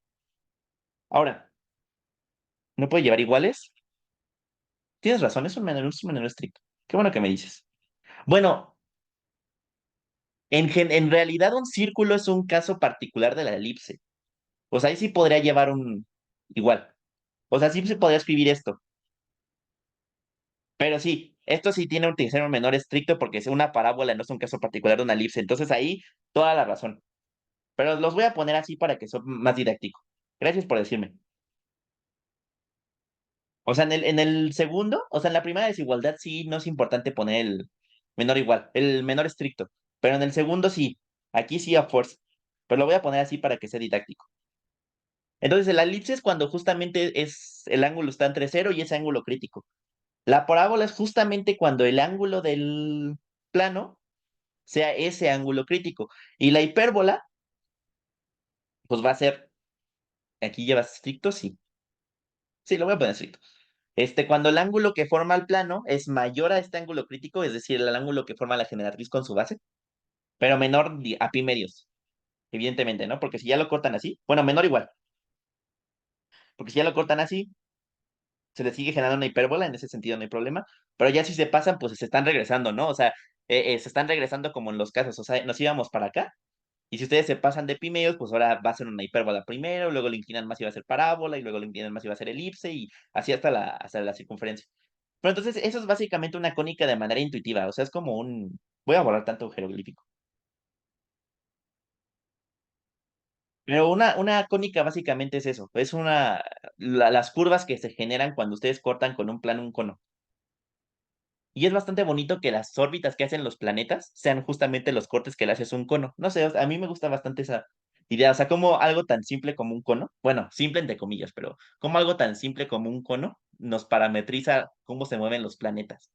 Ahora, ¿no puede llevar iguales? Tienes razón, es un menor estricto. Qué bueno que me dices. Bueno, en realidad un círculo es un caso particular de la elipse. O sea, ahí sí podría llevar un igual. O sea, sí se podría escribir esto. Pero sí, esto sí tiene que ser un menor estricto porque es una parábola, no es un caso particular de una elipse. Entonces ahí, toda la razón. Pero los voy a poner así para que sea más didáctico. Gracias por decirme. O sea, en el segundo, o sea, en la primera desigualdad sí no es importante poner el menor igual, el menor estricto. Pero en el segundo sí, aquí sí a fuerza. Pero lo voy a poner así para que sea didáctico. Entonces, la elipse es cuando justamente el ángulo está entre 0 y ese ángulo crítico. La parábola es justamente cuando el ángulo del plano sea ese ángulo crítico. Y la hipérbola, pues va a ser, aquí llevas estricto, sí. Sí, lo voy a poner estricto. Cuando el ángulo que forma el plano es mayor a este ángulo crítico, es decir, el ángulo que forma la generatriz con su base, pero menor a pi medios, evidentemente, ¿no? Porque si ya lo cortan así, bueno, menor igual, porque si ya lo cortan así, se le sigue generando una hipérbola, en ese sentido no hay problema, pero ya si se pasan, pues se están regresando, ¿no? O sea, se están regresando como en los casos, o sea, nos íbamos para acá, y si ustedes se pasan de pi medios, pues ahora va a ser una hipérbola primero, luego lo inclinan más y va a ser parábola, y luego lo inclinan más y va a ser elipse, y así hasta la circunferencia. Pero entonces eso es básicamente una cónica de manera intuitiva, o sea, es como un... Voy a borrar tanto jeroglífico. Pero una cónica básicamente es eso, es las curvas que se generan cuando ustedes cortan con un plano un cono. Y es bastante bonito que las órbitas que hacen los planetas sean justamente los cortes que le haces un cono. No sé, o sea, a mí me gusta bastante esa idea, o sea, como algo tan simple como un cono, bueno, simple entre comillas, pero como algo tan simple como un cono nos parametriza cómo se mueven los planetas.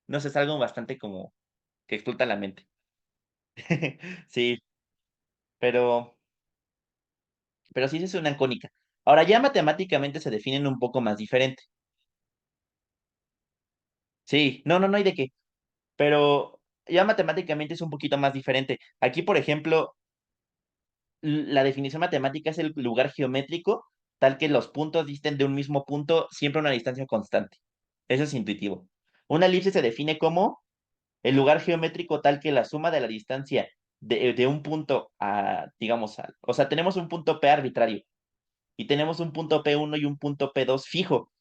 No sé, es algo bastante como que explota la mente. Sí, pero, pero sí es una cónica. Ahora ya matemáticamente se definen un poco más diferente. Sí, no, no, no hay de qué. Pero ya matemáticamente es un poquito más diferente. Aquí, por ejemplo, la definición matemática es el lugar geométrico tal que los puntos disten de un mismo punto siempre a una distancia constante. Eso es intuitivo. Una elipse se define como el lugar geométrico tal que la suma de la distancia de un punto digamos, o sea, tenemos un punto P arbitrario y tenemos un punto P1 y un punto P2 fijo.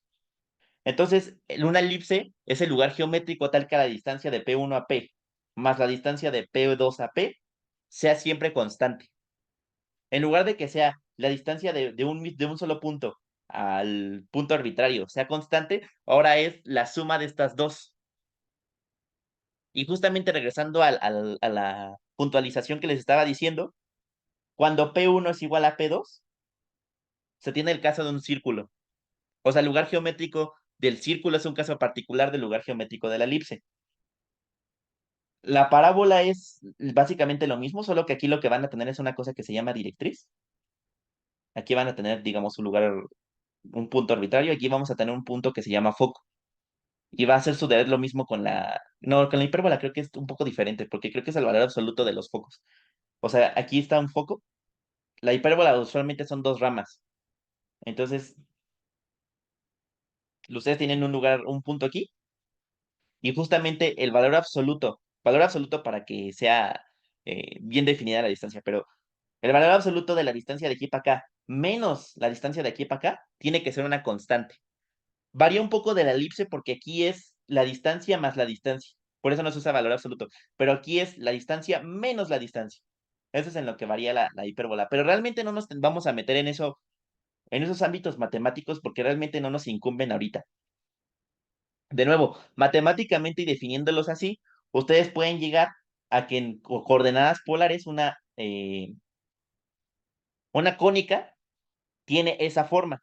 Entonces, en una elipse es el lugar geométrico tal que la distancia de P1 a P más la distancia de P2 a P sea siempre constante. En lugar de que sea la distancia de un solo punto al punto arbitrario sea constante, ahora es la suma de estas dos. Y justamente regresando a la puntualización que les estaba diciendo, cuando P1 es igual a P2, se tiene el caso de un círculo. O sea, el lugar geométrico del círculo es un caso particular del lugar geométrico de la elipse. La parábola es básicamente lo mismo, solo que aquí lo que van a tener es una cosa que se llama directriz. Aquí van a tener, digamos, un punto arbitrario. Aquí vamos a tener un punto que se llama foco. Y va a ser suceder lo mismo con la... No, con la hipérbola creo que es un poco diferente, porque creo que es el valor absoluto de los focos. O sea, aquí está un foco. La hipérbola usualmente son dos ramas. Entonces, ustedes tienen un punto aquí, y justamente el valor absoluto para que sea bien definida la distancia, pero el valor absoluto de la distancia de aquí para acá menos la distancia de aquí para acá tiene que ser una constante. Varía un poco de la elipse porque aquí es la distancia más la distancia. Por eso no se usa valor absoluto. Pero aquí es la distancia menos la distancia. Eso es en lo que varía la hipérbola. Pero realmente no nos vamos a meter en eso, en esos ámbitos matemáticos porque realmente no nos incumben ahorita. De nuevo, matemáticamente y definiéndolos así, ustedes pueden llegar a que en coordenadas polares una cónica tiene esa forma.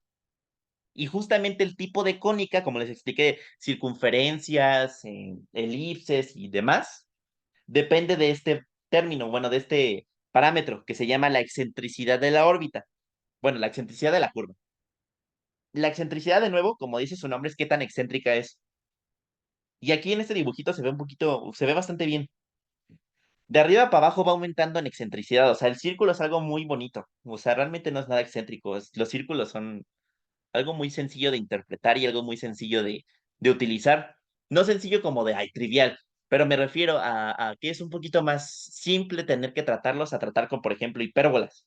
Y justamente el tipo de cónica, como les expliqué, circunferencias, elipses y demás, depende de este término, bueno, de este parámetro que se llama la excentricidad de la órbita. Bueno, la excentricidad de la curva. La excentricidad, de nuevo, como dice su nombre, es qué tan excéntrica es. Y aquí en este dibujito se ve un poquito, se ve bastante bien. De arriba para abajo va aumentando en excentricidad, o sea, el círculo es algo muy bonito, o sea, realmente no es nada excéntrico, los círculos son algo muy sencillo de interpretar y algo muy sencillo de utilizar. No sencillo como de, ay, trivial, pero me refiero a que es un poquito más simple tener que tratarlos a tratar con, por ejemplo, hipérbolas.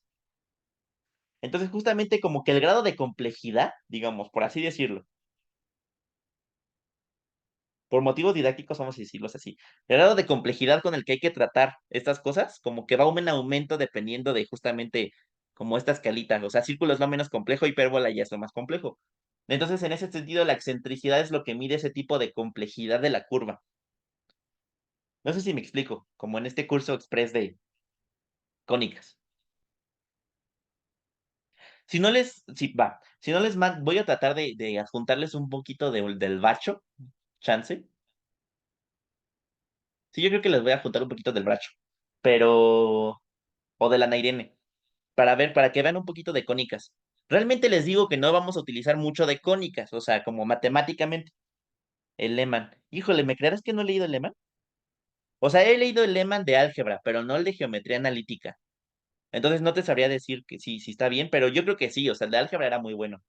Entonces, justamente como que el grado de complejidad, digamos, por así decirlo, por motivos didácticos, vamos a decirlos así, el grado de complejidad con el que hay que tratar estas cosas, como que va un aumento dependiendo de justamente como esta escalita, o sea, círculo es lo menos complejo, hipérbola ya es lo más complejo. Entonces, en ese sentido, la excentricidad es lo que mide ese tipo de complejidad de la curva. No sé si me explico, como en este curso express de cónicas. Si no les voy a tratar de adjuntarles un poquito del bacho, chance. Sí, yo creo que les voy a juntar un poquito del bracho, pero, o de la Nairene, para que vean un poquito de cónicas. Realmente les digo que no vamos a utilizar mucho de cónicas, o sea, como matemáticamente, el Lehmann. Híjole, ¿me creerás que no he leído el Lehmann? O sea, he leído el Lehmann de álgebra, pero no el de geometría analítica. Entonces no te sabría decir que sí, sí está bien, pero yo creo que sí, o sea, el de álgebra era muy bueno.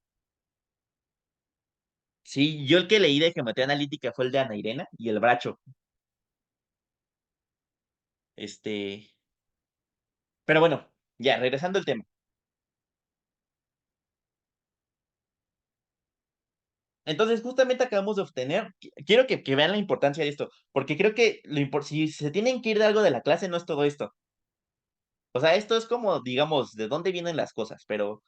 Sí, yo el que leí de geometría analítica fue el de Ana Irena y el bracho. Este, pero bueno, ya, regresando al tema. Entonces, justamente acabamos de obtener, quiero que vean la importancia de esto, porque creo que si se tienen que ir de algo de la clase, no es todo esto. O sea, esto es como, digamos, de dónde vienen las cosas, pero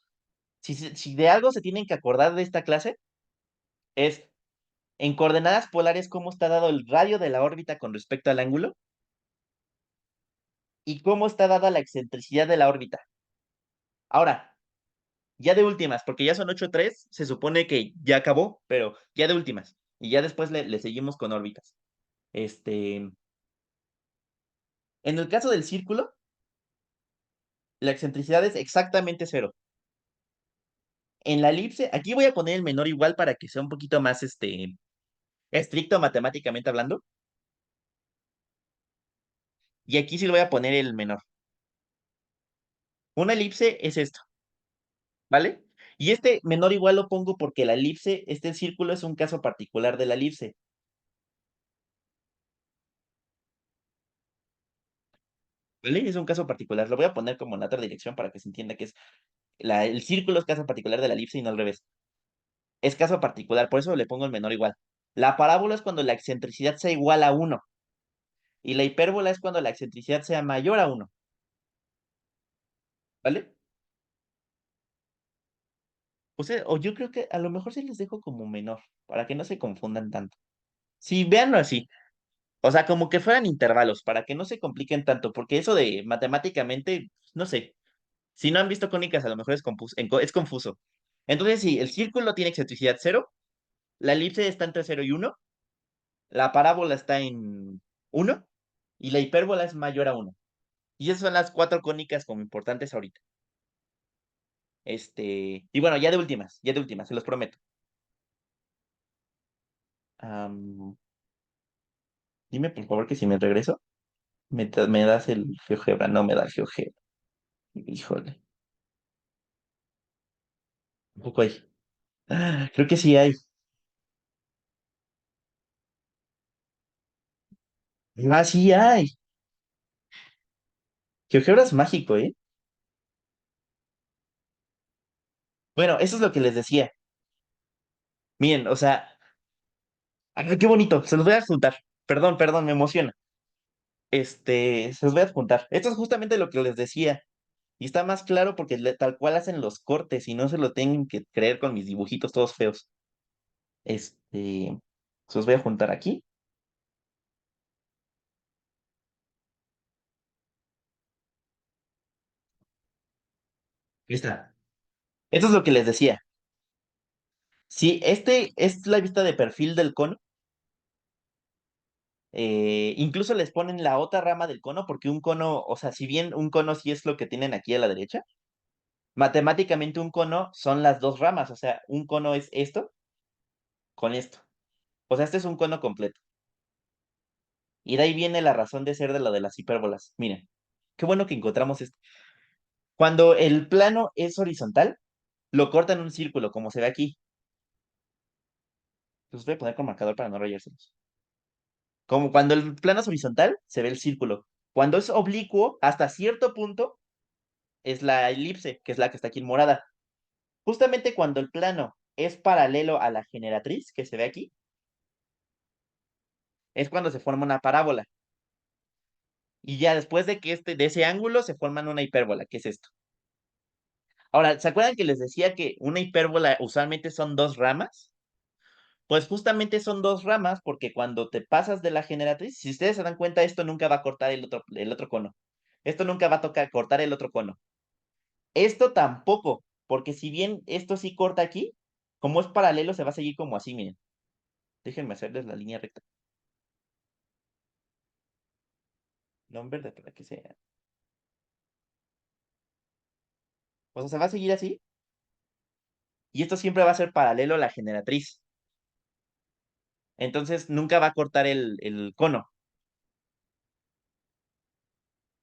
si de algo se tienen que acordar de esta clase, es en coordenadas polares cómo está dado el radio de la órbita con respecto al ángulo y cómo está dada la excentricidad de la órbita. Ahora, ya de últimas, porque ya son 8:03, se supone que ya acabó, pero ya de últimas. Y ya después le seguimos con órbitas. En el caso del círculo, la excentricidad es exactamente cero. En la elipse, aquí voy a poner el menor igual para que sea un poquito más estricto matemáticamente hablando. Y aquí sí le voy a poner el menor. Una elipse es esto, ¿vale? Y este menor igual lo pongo porque la elipse, este círculo es un caso particular de la elipse. ¿Vale? Es un caso particular. Lo voy a poner como en la otra dirección para que se entienda que es el círculo es caso particular de la elipse y no al revés. Es caso particular, por eso le pongo el menor igual. La parábola es cuando la excentricidad sea igual a uno y la hipérbola es cuando la excentricidad sea mayor a uno, ¿vale? O yo creo que a lo mejor sí les dejo como menor, para que no se confundan tanto. Sí, véanlo así. O sea, como que fueran intervalos, para que no se compliquen tanto, porque eso de matemáticamente, no sé. Si no han visto cónicas, a lo mejor es confuso. Entonces, sí, el círculo tiene excentricidad cero, la elipse está entre cero y uno, la parábola está en uno y la hipérbola es mayor a uno. Y esas son las cuatro cónicas como importantes ahorita. Y bueno, ya de últimas, se los prometo. Am, dime por favor que si me regreso, me das el GeoGebra, no me da el GeoGebra. Híjole, un poco hay. Creo que sí hay. Ah, sí hay. GeoGebra es mágico, ¿eh? Bueno, eso es lo que les decía. Miren, o sea, qué bonito, se los voy a juntar. Perdón, me emociona. Se los voy a adjuntar. Esto es justamente lo que les decía. Y está más claro porque tal cual hacen los cortes y no se lo tienen que creer con mis dibujitos todos feos. Se los voy a juntar aquí. Ahí está. Esto es lo que les decía. Si este es la vista de perfil del cono, incluso les ponen la otra rama del cono, porque un cono, o sea, si bien un cono sí es lo que tienen aquí a la derecha, matemáticamente un cono son las dos ramas, o sea, un cono es esto con esto. O sea, este es un cono completo. Y de ahí viene la razón de ser de lo de las hipérbolas. Miren, qué bueno que encontramos esto. Cuando el plano es horizontal, lo cortan en un círculo, como se ve aquí. Los voy a poner con marcador para no rayárselos. Como cuando el plano es horizontal, se ve el círculo. Cuando es oblicuo, hasta cierto punto, es la elipse, que es la que está aquí en morada. Justamente cuando el plano es paralelo a la generatriz, que se ve aquí, es cuando se forma una parábola. Y ya después de que de ese ángulo se forman una hipérbola, que es esto. Ahora, ¿se acuerdan que les decía que una hipérbola usualmente son dos ramas? Pues justamente son dos ramas porque cuando te pasas de la generatriz, si ustedes se dan cuenta, esto nunca va a cortar el otro cono. Esto nunca va a tocar cortar el otro cono. Esto tampoco, porque si bien esto sí corta aquí, como es paralelo, se va a seguir como así, miren. Déjenme hacerles la línea recta. No en verde para que sea. O sea, se va a seguir así. Y esto siempre va a ser paralelo a la generatriz. Entonces nunca va a cortar el cono.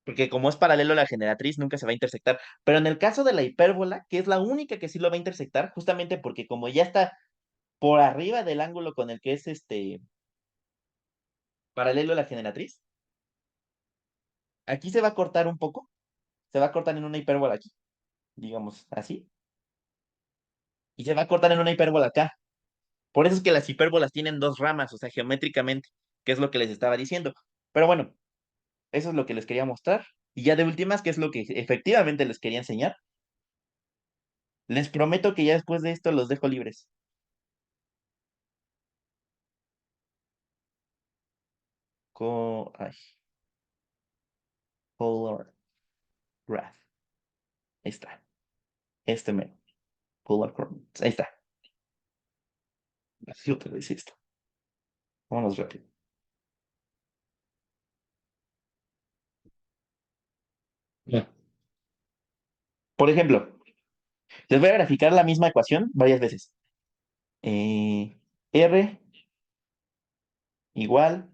Porque como es paralelo a la generatriz, nunca se va a intersectar. Pero en el caso de la hipérbola, que es la única que sí lo va a intersectar, justamente porque como ya está por arriba del ángulo con el que es paralelo a la generatriz, aquí se va a cortar un poco. Se va a cortar en una hipérbola aquí, digamos así. Y se va a cortar en una hipérbola acá. Por eso es que las hipérbolas tienen dos ramas, o sea, geométricamente, que es lo que les estaba diciendo. Pero bueno, eso es lo que les quería mostrar. Y ya de últimas, que es lo que efectivamente les quería enseñar. Les prometo que ya después de esto los dejo libres. Ay, Polar Graph. Ahí está. Me. Polar Coordinates. Ahí está. Así otra vez esto. Vámonos rápido. Ya. Por ejemplo, les voy a graficar la misma ecuación varias veces. R igual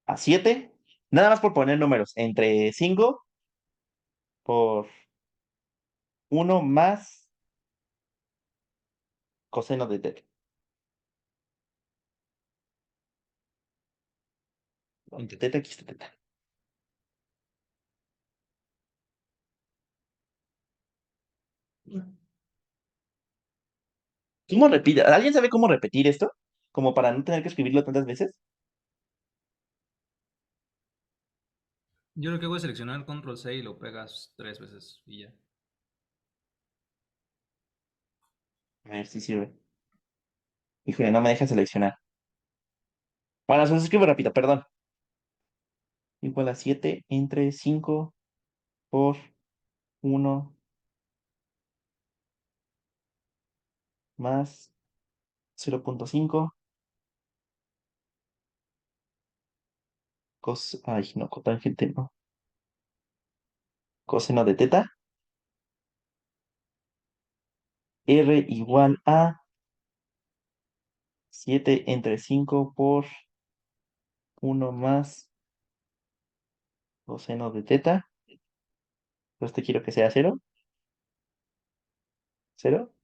a 7. Nada más por poner números. Entre 5 por 1 más coseno de teta. Entre teta, aquí está teta. ¿Cómo repite? ¿Alguien sabe cómo repetir esto? Como para no tener que escribirlo tantas veces. Yo lo que hago es seleccionar control C y lo pegas 3 veces y ya. A ver si sirve. Híjole, no me deja seleccionar. Bueno, se los escribo rápido, perdón. Igual a 7 entre 5 por 1 más 0.5 Ay, no, cotangente no. Coseno de teta. R igual a 7 entre 5 por 1 más coseno de teta. Este quiero que sea cero. Cero.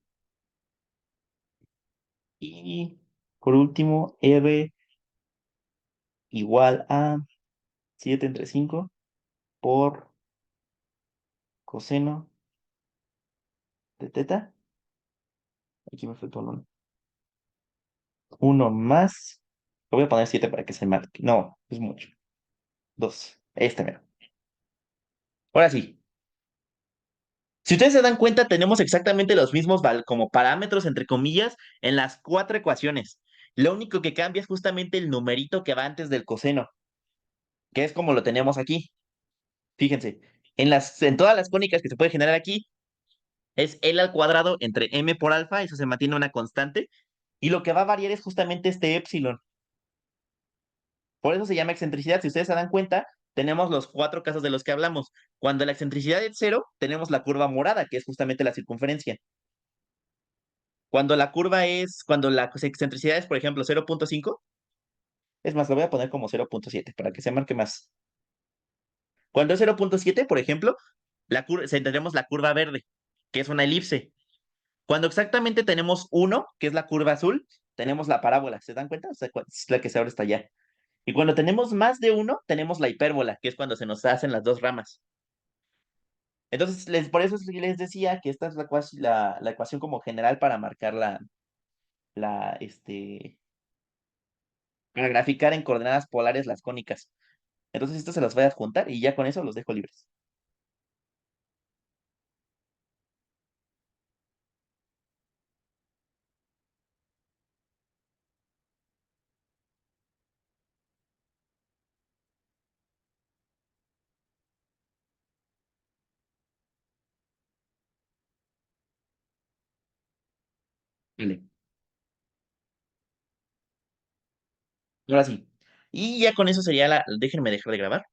Y por último, R igual a 7 entre 5 por coseno de teta. Aquí me faltó uno. 1 más. Le voy a poner 7 para que se marque. No, es mucho. 2. Este mero. Ahora sí. Si ustedes se dan cuenta, tenemos exactamente los mismos como parámetros, entre comillas, en las cuatro ecuaciones. Lo único que cambia es justamente el numerito que va antes del coseno, que es como lo tenemos aquí. Fíjense, en todas las cónicas que se puede generar aquí, es L al cuadrado entre M por alfa, eso se mantiene una constante, y lo que va a variar es justamente este épsilon. Por eso se llama excentricidad. Si ustedes se dan cuenta, tenemos los cuatro casos de los que hablamos. Cuando la excentricidad es cero, tenemos la curva morada, que es justamente la circunferencia. Cuando la excentricidad es, por ejemplo, 0.5, es más, lo voy a poner como 0.7 para que se marque más. Cuando es 0.7, por ejemplo, tendremos la curva verde, que es una elipse. Cuando exactamente tenemos 1, que es la curva azul, tenemos la parábola. ¿Se dan cuenta? O sea, es la que se abre hasta allá. Y cuando tenemos más de 1, tenemos la hipérbola, que es cuando se nos hacen las dos ramas. Entonces, por eso les decía que esta es la ecuación como general para marcar para graficar en coordenadas polares las cónicas. Entonces, esto se los voy a adjuntar y ya con eso los dejo libres. Vale. Ahora sí. Y ya con eso sería déjenme dejar de grabar.